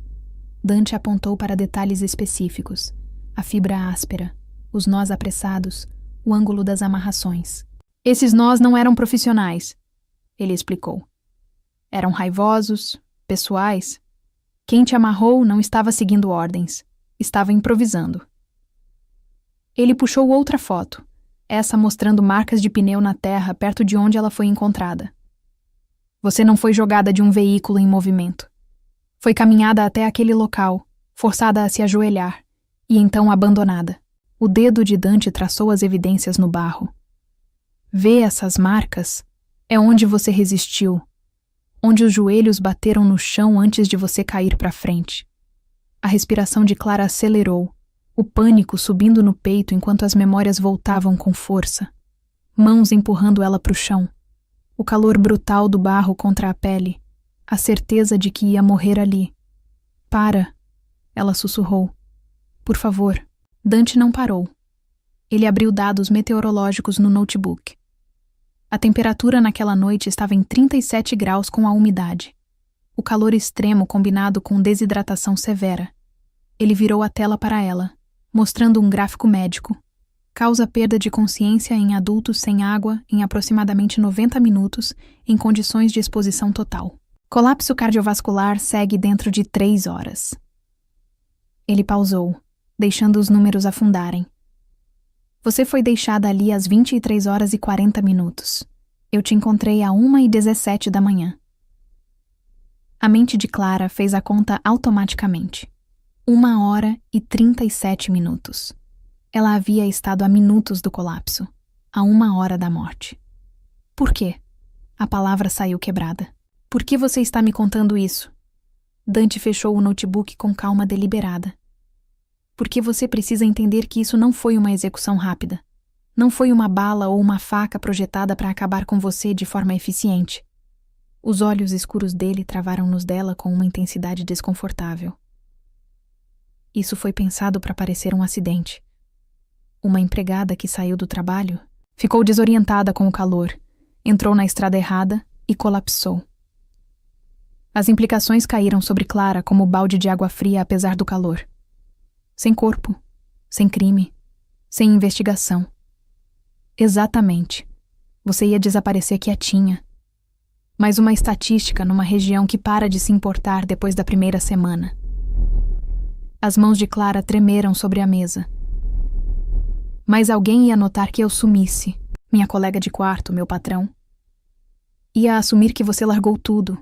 Dante apontou para detalhes específicos. A fibra áspera, os nós apressados, o ângulo das amarrações. Esses nós não eram profissionais, ele explicou. Eram raivosos, pessoais. Quem te amarrou não estava seguindo ordens, estava improvisando. Ele puxou outra foto, essa mostrando marcas de pneu na terra perto de onde ela foi encontrada. Você não foi jogada de um veículo em movimento. Foi caminhada até aquele local, forçada a se ajoelhar, e então abandonada. O dedo de Dante traçou as evidências no barro. Vê essas marcas? É onde você resistiu, onde os joelhos bateram no chão antes de você cair para frente. A respiração de Clara acelerou, o pânico subindo no peito enquanto as memórias voltavam com força. Mãos empurrando ela para o chão. O calor brutal do barro contra a pele. A certeza de que ia morrer ali. Para, ela sussurrou. Por favor. Dante não parou. Ele abriu dados meteorológicos no notebook. A temperatura naquela noite estava em 37 graus com a umidade. O calor extremo combinado com desidratação severa. Ele virou a tela para ela, mostrando um gráfico médico. Causa perda de consciência em adultos sem água em aproximadamente 90 minutos, em condições de exposição total. Colapso cardiovascular segue dentro de 3 horas. Ele pausou, deixando os números afundarem. Você foi deixada ali às 23 horas e 40 minutos. Eu te encontrei à 1h17 da manhã. A mente de Clara fez a conta automaticamente. 1h37 minutos. Ela havia estado a minutos do colapso, a 1 hora da morte. Por quê? A palavra saiu quebrada. Por que você está me contando isso? Dante fechou o notebook com calma deliberada. Porque você precisa entender que isso não foi uma execução rápida. Não foi uma bala ou uma faca projetada para acabar com você de forma eficiente. Os olhos escuros dele travaram nos dela com uma intensidade desconfortável. Isso foi pensado para parecer um acidente. Uma empregada que saiu do trabalho ficou desorientada com o calor, entrou na estrada errada e colapsou. As implicações caíram sobre Clara como balde de água fria apesar do calor. Sem corpo, sem crime, sem investigação. Exatamente. Você ia desaparecer quietinha. Mais uma estatística numa região que para de se importar depois da primeira semana. As mãos de Clara tremeram sobre a mesa. Mas alguém ia notar que eu sumisse. Minha colega de quarto, meu patrão. Ia assumir que você largou tudo.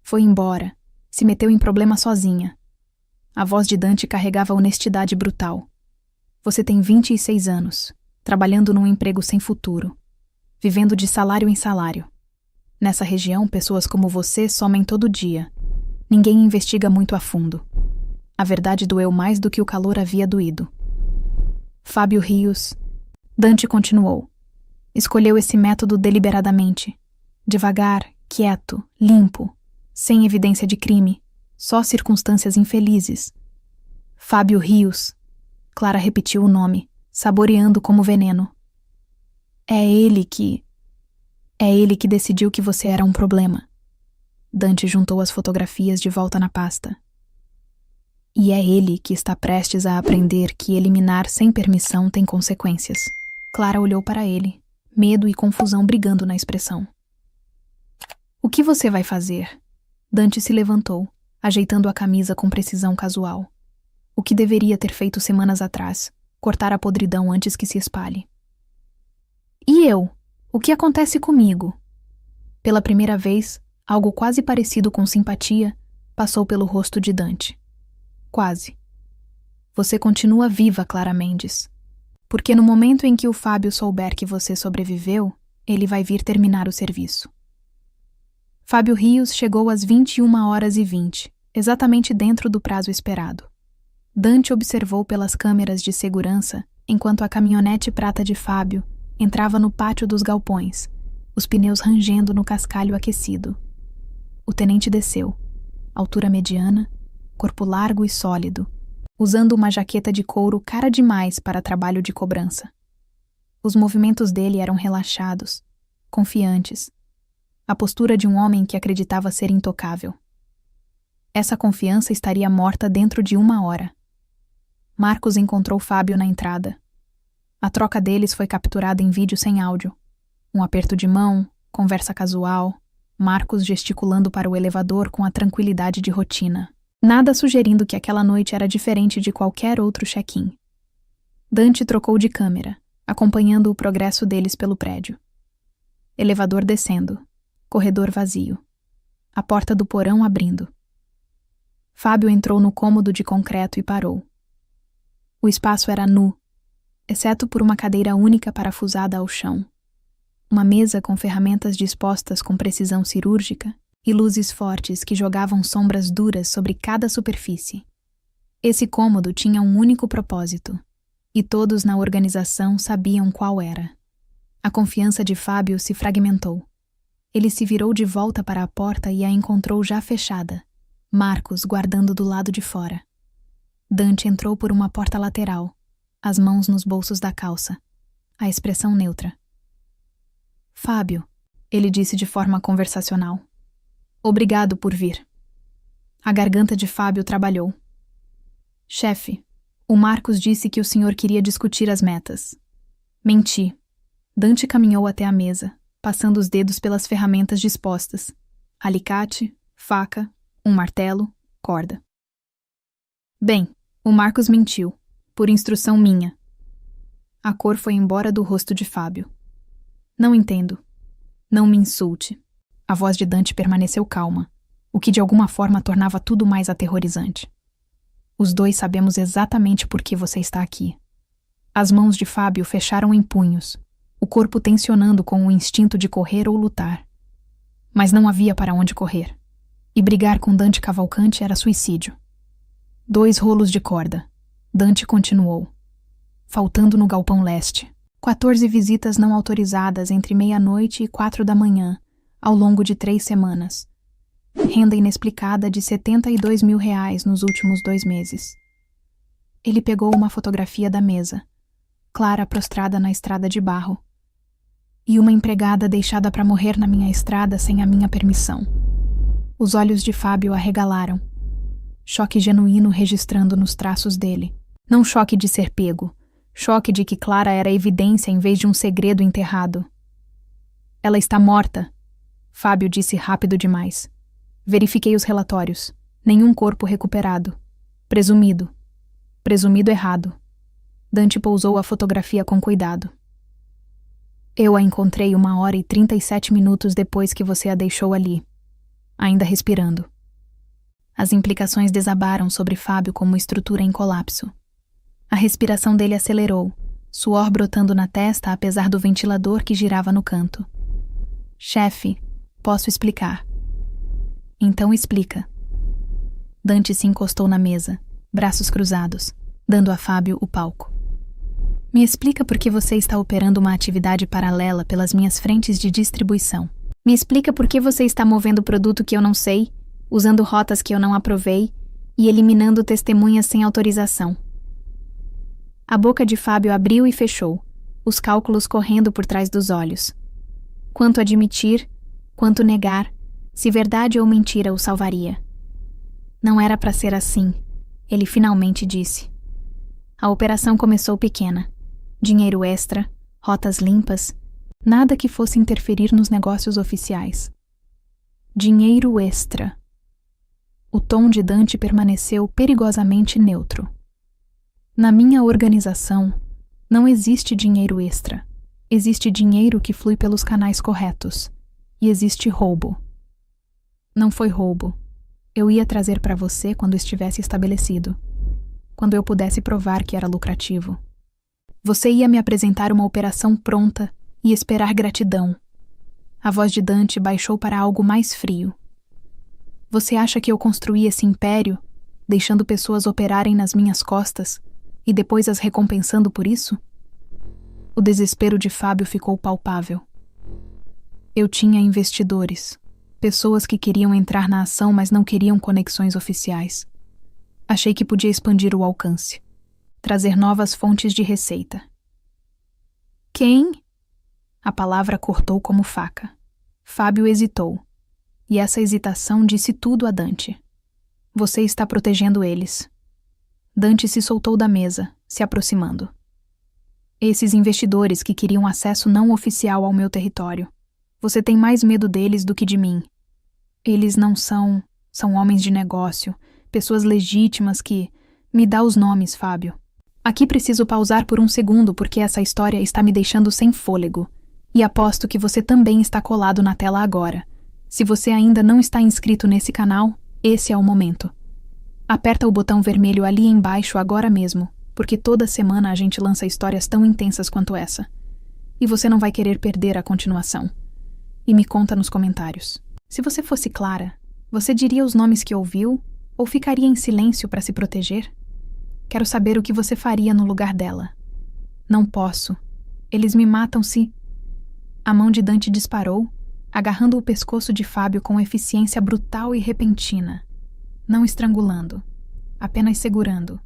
Foi embora. Se meteu em problema sozinha. A voz de Dante carregava honestidade brutal. Você tem 26 anos, trabalhando num emprego sem futuro, vivendo de salário em salário. Nessa região, pessoas como você somem todo dia. Ninguém investiga muito a fundo. A verdade doeu mais do que o calor havia doído. Fábio Rios. Dante continuou. Escolheu esse método deliberadamente. Devagar, quieto, limpo, sem evidência de crime, só circunstâncias infelizes. Fábio Rios. Clara repetiu o nome, saboreando como veneno. É ele que decidiu que você era um problema. Dante juntou as fotografias de volta na pasta. E é ele que está prestes a aprender que eliminar sem permissão tem consequências. Clara olhou para ele, medo e confusão brigando na expressão. O que você vai fazer? Dante se levantou, ajeitando a camisa com precisão casual. O que deveria ter feito semanas atrás, cortar a podridão antes que se espalhe. E eu? O que acontece comigo? Pela primeira vez, algo quase parecido com simpatia passou pelo rosto de Dante. Quase. Você continua viva, Clara Mendes. Porque no momento em que o Fábio souber que você sobreviveu, ele vai vir terminar o serviço. Fábio Rios chegou às 21h20, exatamente dentro do prazo esperado. Dante observou pelas câmeras de segurança enquanto a caminhonete prata de Fábio entrava no pátio dos galpões, os pneus rangendo no cascalho aquecido. O tenente desceu, altura mediana, corpo largo e sólido, usando uma jaqueta de couro cara demais para trabalho de cobrança. Os movimentos dele eram relaxados, confiantes. A postura de um homem que acreditava ser intocável. Essa confiança estaria morta dentro de 1 hora. Marcos encontrou Fábio na entrada. A troca deles foi capturada em vídeo sem áudio. Um aperto de mão, conversa casual, Marcos gesticulando para o elevador com a tranquilidade de rotina. Nada sugerindo que aquela noite era diferente de qualquer outro check-in. Dante trocou de câmera, acompanhando o progresso deles pelo prédio. Elevador descendo. Corredor vazio. A porta do porão abrindo. Fábio entrou no cômodo de concreto e parou. O espaço era nu, exceto por uma cadeira única parafusada ao chão. Uma mesa com ferramentas dispostas com precisão cirúrgica e luzes fortes que jogavam sombras duras sobre cada superfície. Esse cômodo tinha um único propósito, e todos na organização sabiam qual era. A confiança de Fábio se fragmentou. Ele se virou de volta para a porta e a encontrou já fechada, Marcos guardando do lado de fora. Dante entrou por uma porta lateral, as mãos nos bolsos da calça, a expressão neutra. Fábio, ele disse de forma conversacional. Obrigado por vir. A garganta de Fábio trabalhou. Chefe, o Marcos disse que o senhor queria discutir as metas. Menti. Dante caminhou até a mesa, passando os dedos pelas ferramentas dispostas. Alicate, faca, um martelo, corda. Bem, o Marcos mentiu, por instrução minha. A cor foi embora do rosto de Fábio. Não entendo. Não me insulte. A voz de Dante permaneceu calma, o que de alguma forma tornava tudo mais aterrorizante. Os dois sabemos exatamente por que você está aqui. As mãos de Fábio fecharam em punhos, o corpo tensionando com o instinto de correr ou lutar. Mas não havia para onde correr. E brigar com Dante Cavalcante era suicídio. 2 rolos de corda. Dante continuou. Faltando no galpão leste. 14 visitas não autorizadas entre meia-noite e 4 da manhã, ao longo de 3 semanas. Renda inexplicada de R$72 mil nos últimos 2 meses. Ele pegou uma fotografia da mesa, Clara prostrada na estrada de barro, e uma empregada deixada para morrer na minha estrada sem a minha permissão. Os olhos de Fábio arregalaram. Choque genuíno registrando nos traços dele. Não choque de ser pego. Choque de que Clara era evidência em vez de um segredo enterrado. Ela está morta, Fábio disse rápido demais. Verifiquei os relatórios. Nenhum corpo recuperado. Presumido. Presumido errado. Dante pousou a fotografia com cuidado. Eu a encontrei 1h37 depois que você a deixou ali, ainda respirando. As implicações desabaram sobre Fábio como estrutura em colapso. A respiração dele acelerou, suor brotando na testa apesar do ventilador que girava no canto. Chefe, Posso explicar. Então explica. Dante se encostou na mesa, braços cruzados, dando a Fábio o palco. Me explica por que você está operando uma atividade paralela pelas minhas frentes de distribuição. Me explica por que você está movendo produto que eu não sei, usando rotas que eu não aprovei e eliminando testemunhas sem autorização. A boca de Fábio abriu e fechou, os cálculos correndo por trás dos olhos. Quanto admitir, quanto negar, se verdade ou mentira o salvaria. Não era para ser assim, ele finalmente disse. A operação começou pequena. Dinheiro extra, rotas limpas, nada que fosse interferir nos negócios oficiais. Dinheiro extra. O tom de Dante permaneceu perigosamente neutro. Na minha organização, não existe dinheiro extra. Existe dinheiro que flui pelos canais corretos. E existe roubo. Não foi roubo. Eu ia trazer para você quando estivesse estabelecido. Quando eu pudesse provar que era lucrativo. Você ia me apresentar uma operação pronta e esperar gratidão. A voz de Dante baixou para algo mais frio. Você acha que eu construí esse império, deixando pessoas operarem nas minhas costas e depois as recompensando por isso? O desespero de Fábio ficou palpável. Eu tinha investidores, pessoas que queriam entrar na ação, mas não queriam conexões oficiais. Achei que podia expandir o alcance. Trazer novas fontes de receita. Quem? A palavra cortou como faca. Fábio hesitou. E essa hesitação disse tudo a Dante. Você está protegendo eles. Dante se soltou da mesa, se aproximando. Esses investidores que queriam acesso não oficial ao meu território. Você tem mais medo deles do que de mim. Eles não são homens de negócio, pessoas legítimas que... Me dá os nomes, Fábio. Aqui preciso pausar por um segundo porque essa história está me deixando sem fôlego. E aposto que você também está colado na tela agora. Se você ainda não está inscrito nesse canal, esse é o momento. Aperta o botão vermelho ali embaixo agora mesmo, porque toda semana a gente lança histórias tão intensas quanto essa. E você não vai querer perder a continuação. E me conta nos comentários. Se você fosse Clara, você diria os nomes que ouviu ou ficaria em silêncio para se proteger? Quero saber o que você faria no lugar dela. Não posso. Eles me matam se... A mão de Dante disparou, agarrando o pescoço de Fábio com eficiência brutal e repentina. Não estrangulando, apenas segurando.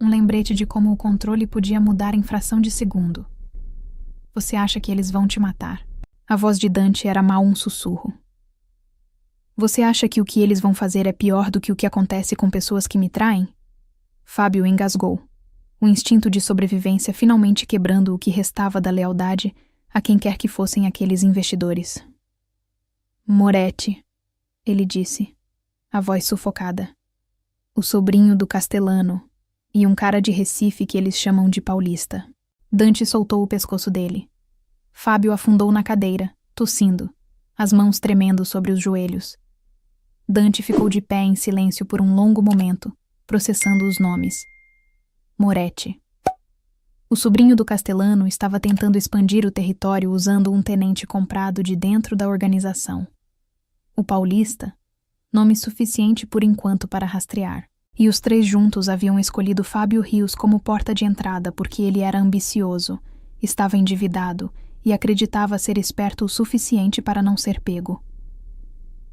Um lembrete de como o controle podia mudar em fração de segundo. Você acha que eles vão te matar? A voz de Dante era mal um sussurro. Você acha que o que eles vão fazer é pior do que o que acontece com pessoas que me traem? Fábio engasgou, o instinto de sobrevivência finalmente quebrando o que restava da lealdade a quem quer que fossem aqueles investidores. Moretti, ele disse, a voz sufocada. O sobrinho do Castelano e um cara de Recife que eles chamam de paulista. Dante soltou o pescoço dele. Fábio afundou na cadeira, tossindo, as mãos tremendo sobre os joelhos. Dante ficou de pé em silêncio por um longo momento, processando os nomes. Moretti. O sobrinho do Castelano estava tentando expandir o território usando um tenente comprado de dentro da organização. O paulista, nome suficiente por enquanto para rastrear. E os três juntos haviam escolhido Fábio Rios como porta de entrada porque ele era ambicioso, estava endividado e acreditava ser esperto o suficiente para não ser pego.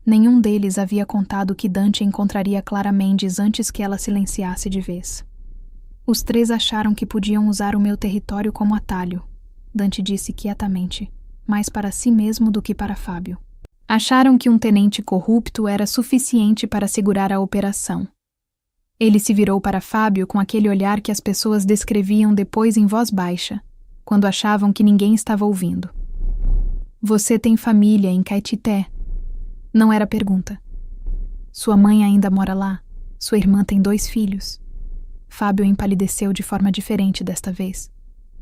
Nenhum deles havia contado que Dante encontraria Clara Mendes antes que ela silenciasse de vez. Os três acharam que podiam usar o meu território como atalho, Dante disse quietamente, mais para si mesmo do que para Fábio. Acharam que um tenente corrupto era suficiente para segurar a operação. Ele se virou para Fábio com aquele olhar que as pessoas descreviam depois em voz baixa, quando achavam que ninguém estava ouvindo. Você tem família em Caetité? Não era pergunta. Sua mãe ainda mora lá? Sua irmã tem 2 filhos? Fábio empalideceu de forma diferente desta vez.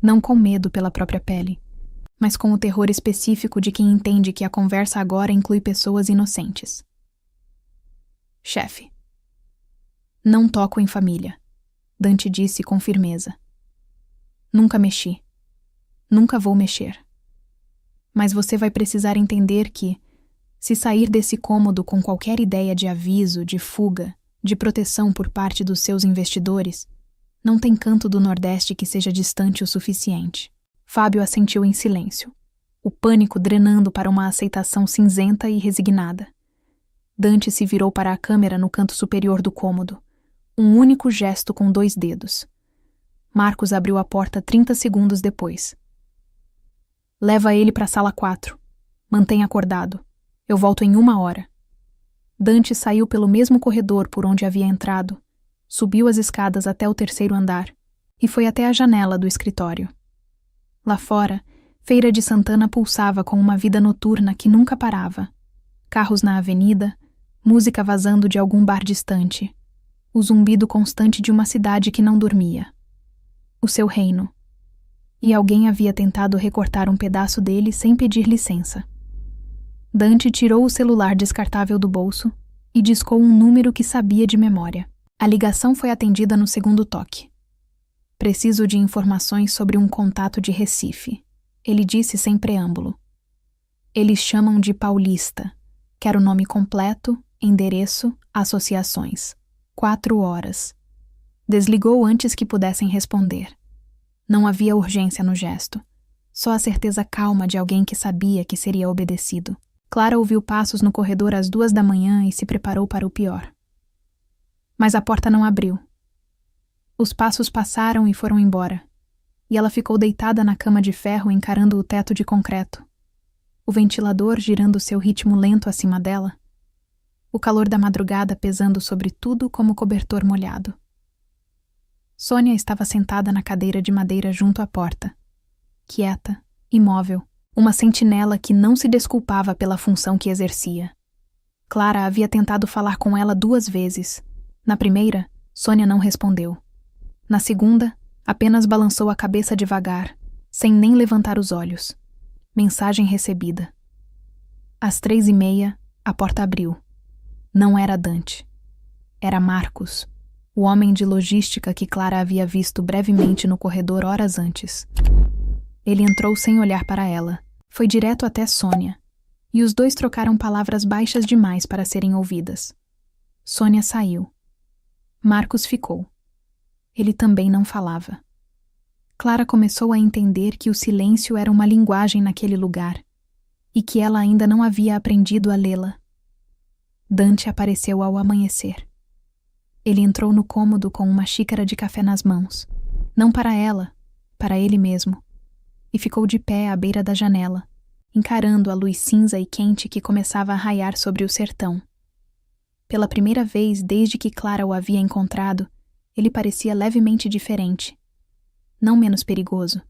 Não com medo pela própria pele, mas com o terror específico de quem entende que a conversa agora inclui pessoas inocentes. Chefe. Não toco em família, Dante disse com firmeza. Nunca mexi. Nunca vou mexer. Mas você vai precisar entender que, Se sair desse cômodo com qualquer ideia de aviso, de fuga, de proteção por parte dos seus investidores, não tem canto do Nordeste que seja distante o suficiente. Fábio assentiu em silêncio, o pânico drenando para uma aceitação cinzenta e resignada. Dante se virou para a câmera no canto superior do cômodo, um único gesto com 2 dedos. Marcos abriu a porta 30 segundos depois. Leva ele para a sala 4. Mantenha acordado. Eu volto em 1 hora. Dante saiu pelo mesmo corredor por onde havia entrado, subiu as escadas até o 3º andar e foi até a janela do escritório. Lá fora, Feira de Santana pulsava com uma vida noturna que nunca parava. Carros na avenida, música vazando de algum bar distante, o zumbido constante de uma cidade que não dormia. O seu reino. E alguém havia tentado recortar um pedaço dele sem pedir licença. Dante tirou o celular descartável do bolso e discou um número que sabia de memória. A ligação foi atendida no 2º toque. Preciso de informações sobre um contato de Recife, ele disse sem preâmbulo. Eles chamam de Paulista. Quero o nome completo, endereço, associações. 4 horas. Desligou antes que pudessem responder. Não havia urgência no gesto, só a certeza calma de alguém que sabia que seria obedecido. Clara ouviu passos no corredor às 2 da manhã e se preparou para o pior. Mas a porta não abriu. Os passos passaram e foram embora, e ela ficou deitada na cama de ferro encarando o teto de concreto. O ventilador girando seu ritmo lento acima dela. O calor da madrugada pesando sobre tudo como cobertor molhado. Sônia estava sentada na cadeira de madeira junto à porta, quieta, imóvel, uma sentinela que não se desculpava pela função que exercia. Clara havia tentado falar com ela 2 vezes. Na primeira, Sônia não respondeu. Na segunda, apenas balançou a cabeça devagar, sem nem levantar os olhos. Mensagem recebida. Às 3h30, a porta abriu. Não era Dante. Era Marcos, o homem de logística que Clara havia visto brevemente no corredor horas antes. Ele entrou sem olhar para ela. Foi direto até Sônia, e os dois trocaram palavras baixas demais para serem ouvidas. Sônia saiu. Marcos ficou. Ele também não falava. Clara começou a entender que o silêncio era uma linguagem naquele lugar, e que ela ainda não havia aprendido a lê-la. Dante apareceu ao amanhecer. Ele entrou no cômodo com uma xícara de café nas mãos, não para ela, para ele mesmo, e ficou de pé à beira da janela, encarando a luz cinza e quente que começava a raiar sobre o sertão. Pela primeira vez desde que Clara o havia encontrado, ele parecia levemente diferente. Não menos perigoso,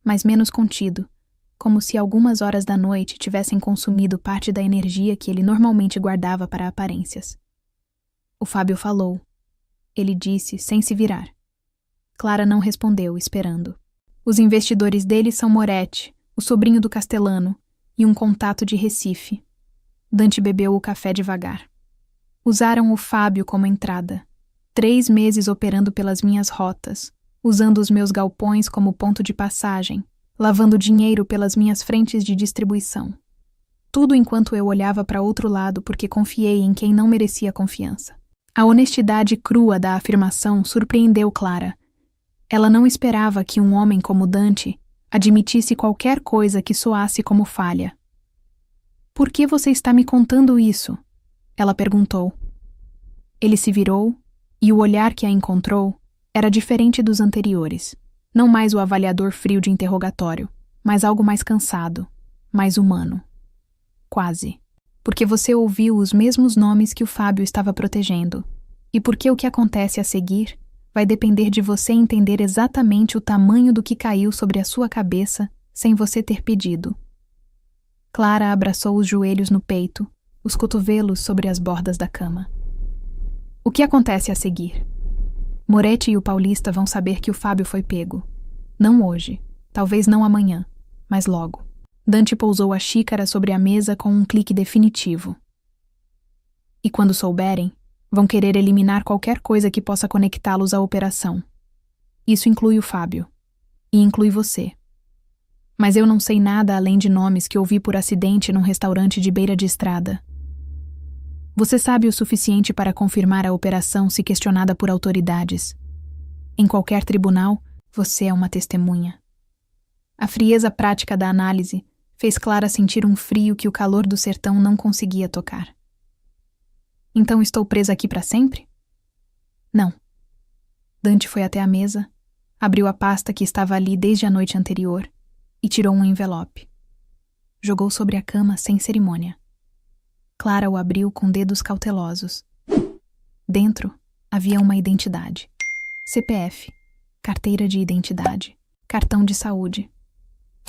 mas menos contido, como se algumas horas da noite tivessem consumido parte da energia que ele normalmente guardava para aparências. O Fábio falou. Ele disse, sem se virar. Clara não respondeu, esperando. Os investidores dele são Moretti, o sobrinho do Castelano, e um contato de Recife. Dante bebeu o café devagar. Usaram o Fábio como entrada. 3 meses operando pelas minhas rotas, usando os meus galpões como ponto de passagem, lavando dinheiro pelas minhas frentes de distribuição. Tudo enquanto eu olhava para outro lado porque confiei em quem não merecia confiança. A honestidade crua da afirmação surpreendeu Clara. Ela não esperava que um homem como Dante admitisse qualquer coisa que soasse como falha. "Por que você está me contando isso?" ela perguntou. Ele se virou, e o olhar que a encontrou era diferente dos anteriores. Não mais o avaliador frio de interrogatório, mas algo mais cansado, mais humano. Quase. Porque você ouviu os mesmos nomes que o Fábio estava protegendo, e porque o que acontece a seguir vai depender de você entender exatamente o tamanho do que caiu sobre a sua cabeça sem você ter pedido. Clara abraçou os joelhos no peito, os cotovelos sobre as bordas da cama. O que acontece a seguir? Moretti e o Paulista vão saber que o Fábio foi pego. Não hoje, talvez não amanhã, mas logo. Dante pousou a xícara sobre a mesa com um clique definitivo. E quando souberem, vão querer eliminar qualquer coisa que possa conectá-los à operação. Isso inclui o Fábio. E inclui você. Mas eu não sei nada além de nomes que ouvi por acidente num restaurante de beira de estrada. Você sabe o suficiente para confirmar a operação se questionada por autoridades. Em qualquer tribunal, você é uma testemunha. A frieza prática da análise fez Clara sentir um frio que o calor do sertão não conseguia tocar. Então estou presa aqui para sempre? Não. Dante foi até a mesa, abriu a pasta que estava ali desde a noite anterior e tirou um envelope. Jogou sobre a cama sem cerimônia. Clara o abriu com dedos cautelosos. Dentro havia uma identidade. CPF, carteira de identidade, cartão de saúde.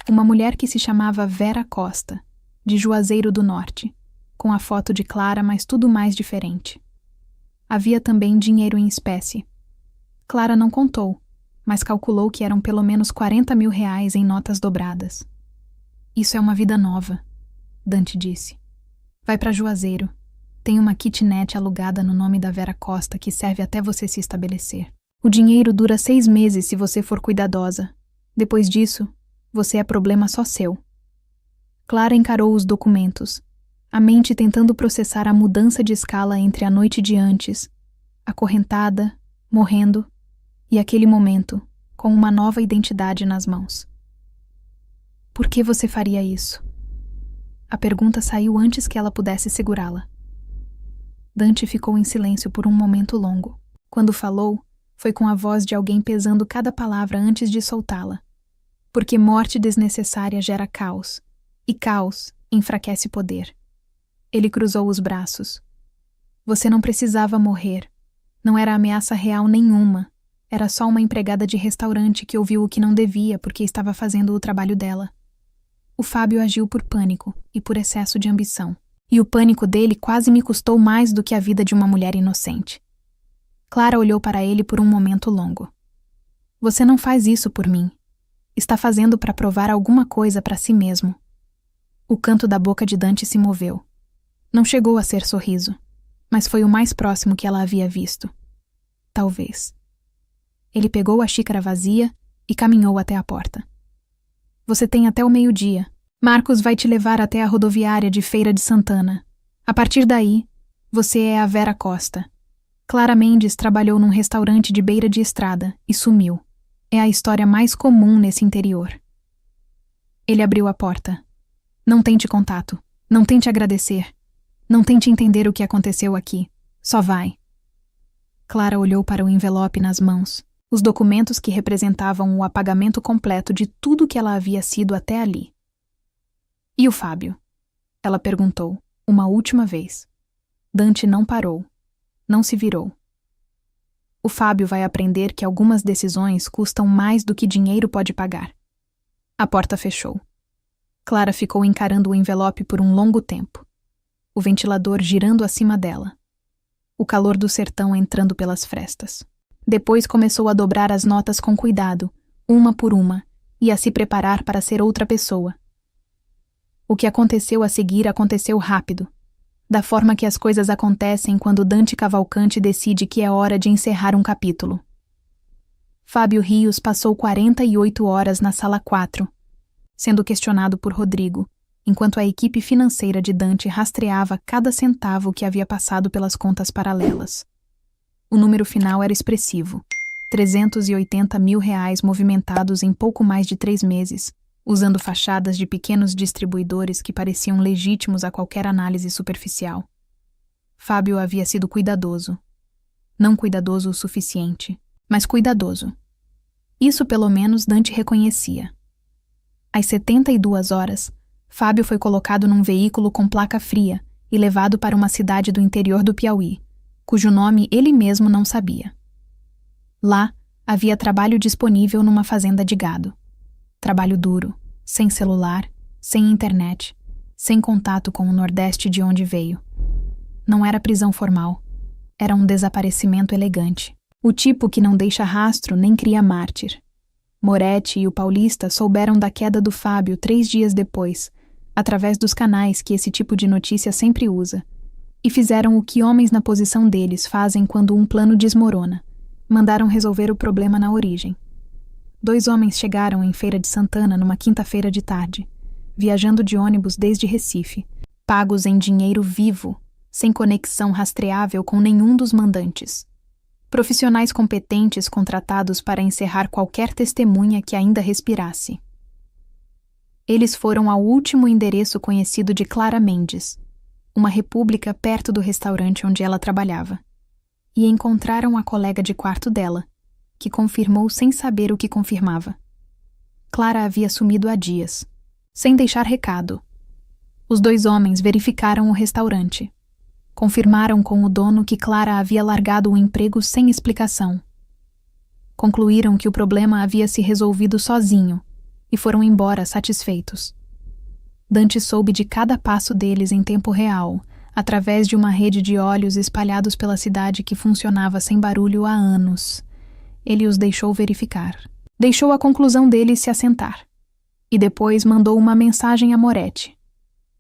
Uma mulher que se chamava Vera Costa, de Juazeiro do Norte, com a foto de Clara, mas tudo mais diferente. Havia também dinheiro em espécie. Clara não contou, mas calculou que eram pelo menos 40 mil reais em notas dobradas. Isso é uma vida nova, Dante disse. Vai para Juazeiro. Tem uma kitnet alugada no nome da Vera Costa que serve até você se estabelecer. O dinheiro dura 6 meses se você for cuidadosa. Depois disso, você é problema só seu. Clara encarou os documentos, a mente tentando processar a mudança de escala entre a noite de antes, acorrentada, morrendo, e aquele momento, com uma nova identidade nas mãos. Por que você faria isso? A pergunta saiu antes que ela pudesse segurá-la. Dante ficou em silêncio por um momento longo. Quando falou, foi com a voz de alguém pesando cada palavra antes de soltá-la. Porque morte desnecessária gera caos, e caos enfraquece poder. Ele cruzou os braços. Você não precisava morrer. Não era ameaça real nenhuma. Era só uma empregada de restaurante que ouviu o que não devia porque estava fazendo o trabalho dela. O Fábio agiu por pânico e por excesso de ambição. E o pânico dele quase me custou mais do que a vida de uma mulher inocente. Clara olhou para ele por um momento longo. Você não faz isso por mim. Está fazendo para provar alguma coisa para si mesmo. O canto da boca de Dante se moveu. Não chegou a ser sorriso, mas foi o mais próximo que ela havia visto. Talvez. Ele pegou a xícara vazia e caminhou até a porta. Você tem até o meio-dia. Marcos vai te levar até a rodoviária de Feira de Santana. A partir daí, você é a Vera Costa. Clara Mendes trabalhou num restaurante de beira de estrada e sumiu. É a história mais comum nesse interior. Ele abriu a porta. Não tente contato. Não tente agradecer. Não tente entender o que aconteceu aqui. Só vai. Clara olhou para o envelope nas mãos. Os documentos que representavam o apagamento completo de tudo que ela havia sido até ali. E o Fábio? Ela perguntou, uma última vez. Dante não parou. Não se virou. O Fábio vai aprender que algumas decisões custam mais do que dinheiro pode pagar. A porta fechou. Clara ficou encarando o envelope por um longo tempo. O ventilador girando acima dela. O calor do sertão entrando pelas frestas. Depois começou a dobrar as notas com cuidado, uma por uma, e a se preparar para ser outra pessoa. O que aconteceu a seguir aconteceu rápido, da forma que as coisas acontecem quando Dante Cavalcante decide que é hora de encerrar um capítulo. Fábio Rios passou 48 horas na sala 4, sendo questionado por Rodrigo, enquanto a equipe financeira de Dante rastreava cada centavo que havia passado pelas contas paralelas. O número final era expressivo, 380 mil reais movimentados em pouco mais de 3 meses, usando fachadas de pequenos distribuidores que pareciam legítimos a qualquer análise superficial. Fábio havia sido cuidadoso. Não cuidadoso o suficiente, mas cuidadoso. Isso pelo menos Dante reconhecia. Às 72 horas, Fábio foi colocado num veículo com placa fria e levado para uma cidade do interior do Piauí, cujo nome ele mesmo não sabia. Lá, havia trabalho disponível numa fazenda de gado. Trabalho duro, sem celular, sem internet, sem contato com o Nordeste de onde veio. Não era prisão formal. Era um desaparecimento elegante. O tipo que não deixa rastro nem cria mártir. Moretti e o Paulista souberam da queda do Fábio 3 dias depois, através dos canais que esse tipo de notícia sempre usa, e fizeram o que homens na posição deles fazem quando um plano desmorona. Mandaram resolver o problema na origem. 2 homens chegaram em Feira de Santana numa quinta-feira de tarde, viajando de ônibus desde Recife, pagos em dinheiro vivo, sem conexão rastreável com nenhum dos mandantes. Profissionais competentes contratados para encerrar qualquer testemunha que ainda respirasse. Eles foram ao último endereço conhecido de Clara Mendes, uma república perto do restaurante onde ela trabalhava, e encontraram a colega de quarto dela, que confirmou sem saber o que confirmava. Clara havia sumido há dias, sem deixar recado. Os 2 homens verificaram o restaurante. Confirmaram com o dono que Clara havia largado o emprego sem explicação. Concluíram que o problema havia se resolvido sozinho e foram embora satisfeitos. Dante soube de cada passo deles em tempo real, através de uma rede de olhos espalhados pela cidade que funcionava sem barulho há anos. Ele os deixou verificar. Deixou a conclusão deles se assentar. E depois mandou uma mensagem a Moretti.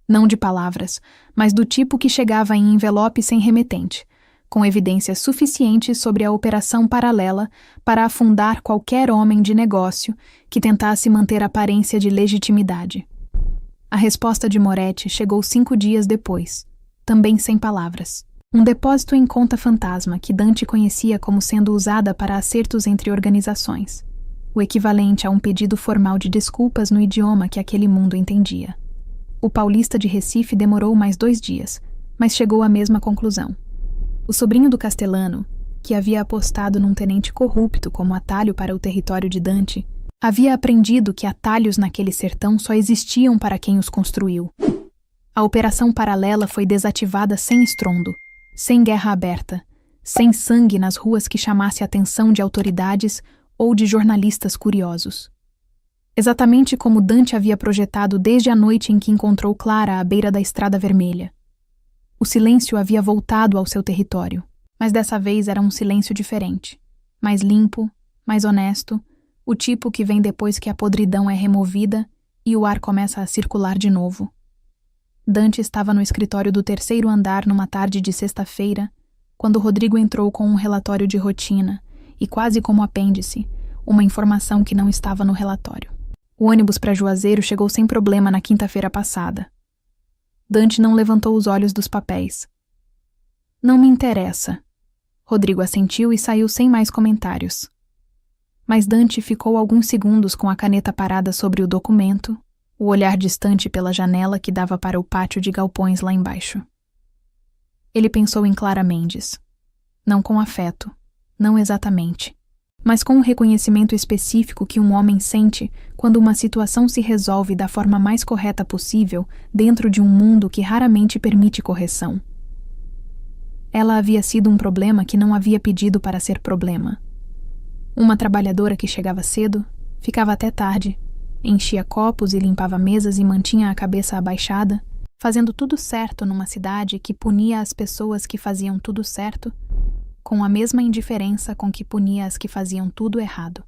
Não de palavras, mas do tipo que chegava em envelope sem remetente, com evidências suficientes sobre a operação paralela para afundar qualquer homem de negócio que tentasse manter aparência de legitimidade. A resposta de Moretti chegou 5 dias depois, também sem palavras. Um depósito em conta fantasma que Dante conhecia como sendo usada para acertos entre organizações, o equivalente a um pedido formal de desculpas no idioma que aquele mundo entendia. O paulista de Recife demorou mais 2 dias, mas chegou à mesma conclusão. O sobrinho do castelano, que havia apostado num tenente corrupto como atalho para o território de Dante, havia aprendido que atalhos naquele sertão só existiam para quem os construiu. A operação paralela foi desativada sem estrondo, sem guerra aberta, sem sangue nas ruas que chamasse a atenção de autoridades ou de jornalistas curiosos. Exatamente como Dante havia projetado desde a noite em que encontrou Clara à beira da Estrada Vermelha. O silêncio havia voltado ao seu território, mas dessa vez era um silêncio diferente, mais limpo, mais honesto, o tipo que vem depois que a podridão é removida e o ar começa a circular de novo. Dante estava no escritório do 3º andar numa tarde de sexta-feira, quando Rodrigo entrou com um relatório de rotina e, quase como apêndice, uma informação que não estava no relatório. O ônibus para Juazeiro chegou sem problema na quinta-feira passada. Dante não levantou os olhos dos papéis. Não me interessa. Rodrigo assentiu e saiu sem mais comentários. Mas Dante ficou alguns segundos com a caneta parada sobre o documento, o olhar distante pela janela que dava para o pátio de galpões lá embaixo. Ele pensou em Clara Mendes. Não com afeto, não exatamente, mas com um reconhecimento específico que um homem sente quando uma situação se resolve da forma mais correta possível dentro de um mundo que raramente permite correção. Ela havia sido um problema que não havia pedido para ser problema. Uma trabalhadora que chegava cedo, ficava até tarde, enchia copos e limpava mesas e mantinha a cabeça abaixada, fazendo tudo certo numa cidade que punia as pessoas que faziam tudo certo, com a mesma indiferença com que punia as que faziam tudo errado.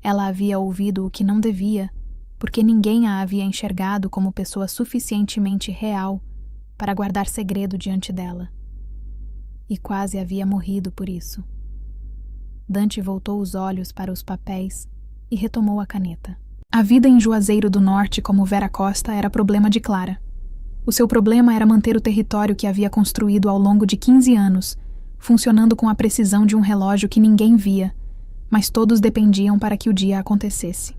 Ela havia ouvido o que não devia, porque ninguém a havia enxergado como pessoa suficientemente real para guardar segredo diante dela. E quase havia morrido por isso. Dante voltou os olhos para os papéis e retomou a caneta. A vida em Juazeiro do Norte como Vera Costa era problema de Clara. O seu problema era manter o território que havia construído ao longo de 15 anos, funcionando com a precisão de um relógio que ninguém via, mas todos dependiam para que o dia acontecesse.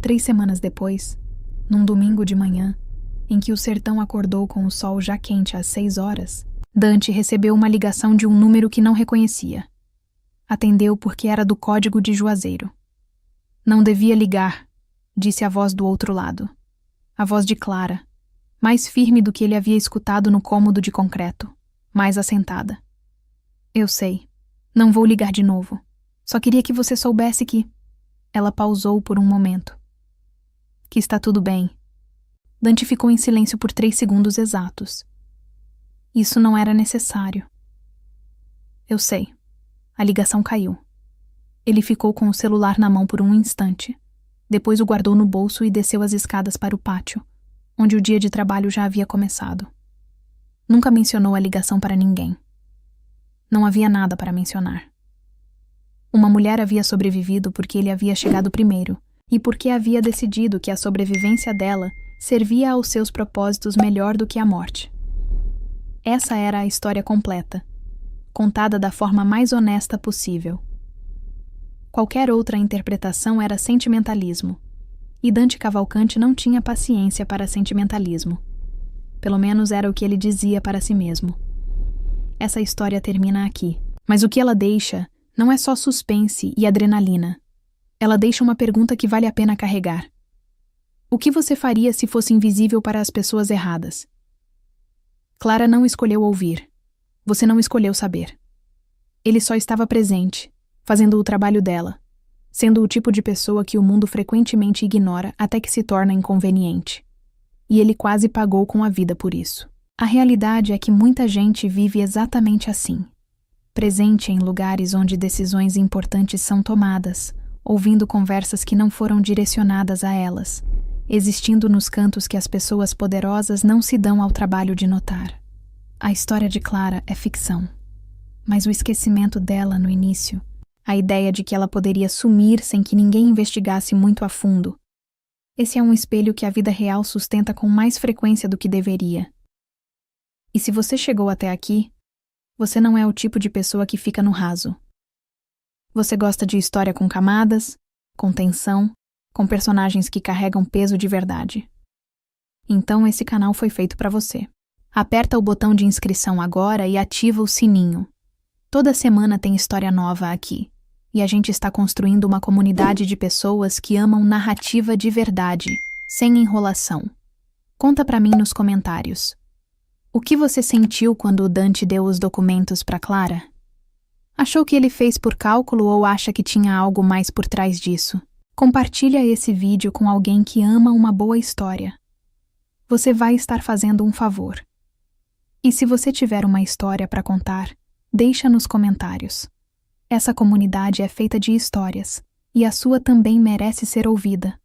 3 semanas depois, num domingo de manhã, em que o sertão acordou com o sol já quente às 6 horas, Dante recebeu uma ligação de um número que não reconhecia. Atendeu porque era do código de Juazeiro. Não devia ligar, disse a voz do outro lado. A voz de Clara, mais firme do que ele havia escutado no cômodo de concreto, mais assentada. Eu sei. Não vou ligar de novo. Só queria que você soubesse que... Ela pausou por um momento. Que está tudo bem. Dante ficou em silêncio por 3 segundos exatos. Isso não era necessário. Eu sei. A ligação caiu. Ele ficou com o celular na mão por um instante. Depois o guardou no bolso e desceu as escadas para o pátio, onde o dia de trabalho já havia começado. Nunca mencionou a ligação para ninguém. Não havia nada para mencionar. Uma mulher havia sobrevivido porque ele havia chegado primeiro, e porque havia decidido que a sobrevivência dela servia aos seus propósitos melhor do que a morte. Essa era a história completa, contada da forma mais honesta possível. Qualquer outra interpretação era sentimentalismo, e Dante Cavalcanti não tinha paciência para sentimentalismo. Pelo menos era o que ele dizia para si mesmo. Essa história termina aqui, mas o que ela deixa não é só suspense e adrenalina. Ela deixa uma pergunta que vale a pena carregar. O que você faria se fosse invisível para as pessoas erradas? Clara não escolheu ouvir. Você não escolheu saber. Ele só estava presente, fazendo o trabalho dela, sendo o tipo de pessoa que o mundo frequentemente ignora até que se torna inconveniente. E ele quase pagou com a vida por isso. A realidade é que muita gente vive exatamente assim. Presente em lugares onde decisões importantes são tomadas, ouvindo conversas que não foram direcionadas a elas, existindo nos cantos que as pessoas poderosas não se dão ao trabalho de notar. A história de Clara é ficção, mas o esquecimento dela no início, a ideia de que ela poderia sumir sem que ninguém investigasse muito a fundo, esse é um espelho que a vida real sustenta com mais frequência do que deveria. E se você chegou até aqui, você não é o tipo de pessoa que fica no raso. Você gosta de história com camadas, com tensão, com personagens que carregam peso de verdade. Então esse canal foi feito para você. Aperta o botão de inscrição agora e ativa o sininho. Toda semana tem história nova aqui. E a gente está construindo uma comunidade de pessoas que amam narrativa de verdade, sem enrolação. Conta pra mim nos comentários. O que você sentiu quando o Dante deu os documentos para Clara? Achou que ele fez por cálculo ou acha que tinha algo mais por trás disso? Compartilha esse vídeo com alguém que ama uma boa história. Você vai estar fazendo um favor. E se você tiver uma história para contar, deixa nos comentários. Essa comunidade é feita de histórias, e a sua também merece ser ouvida.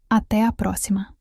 Até a próxima!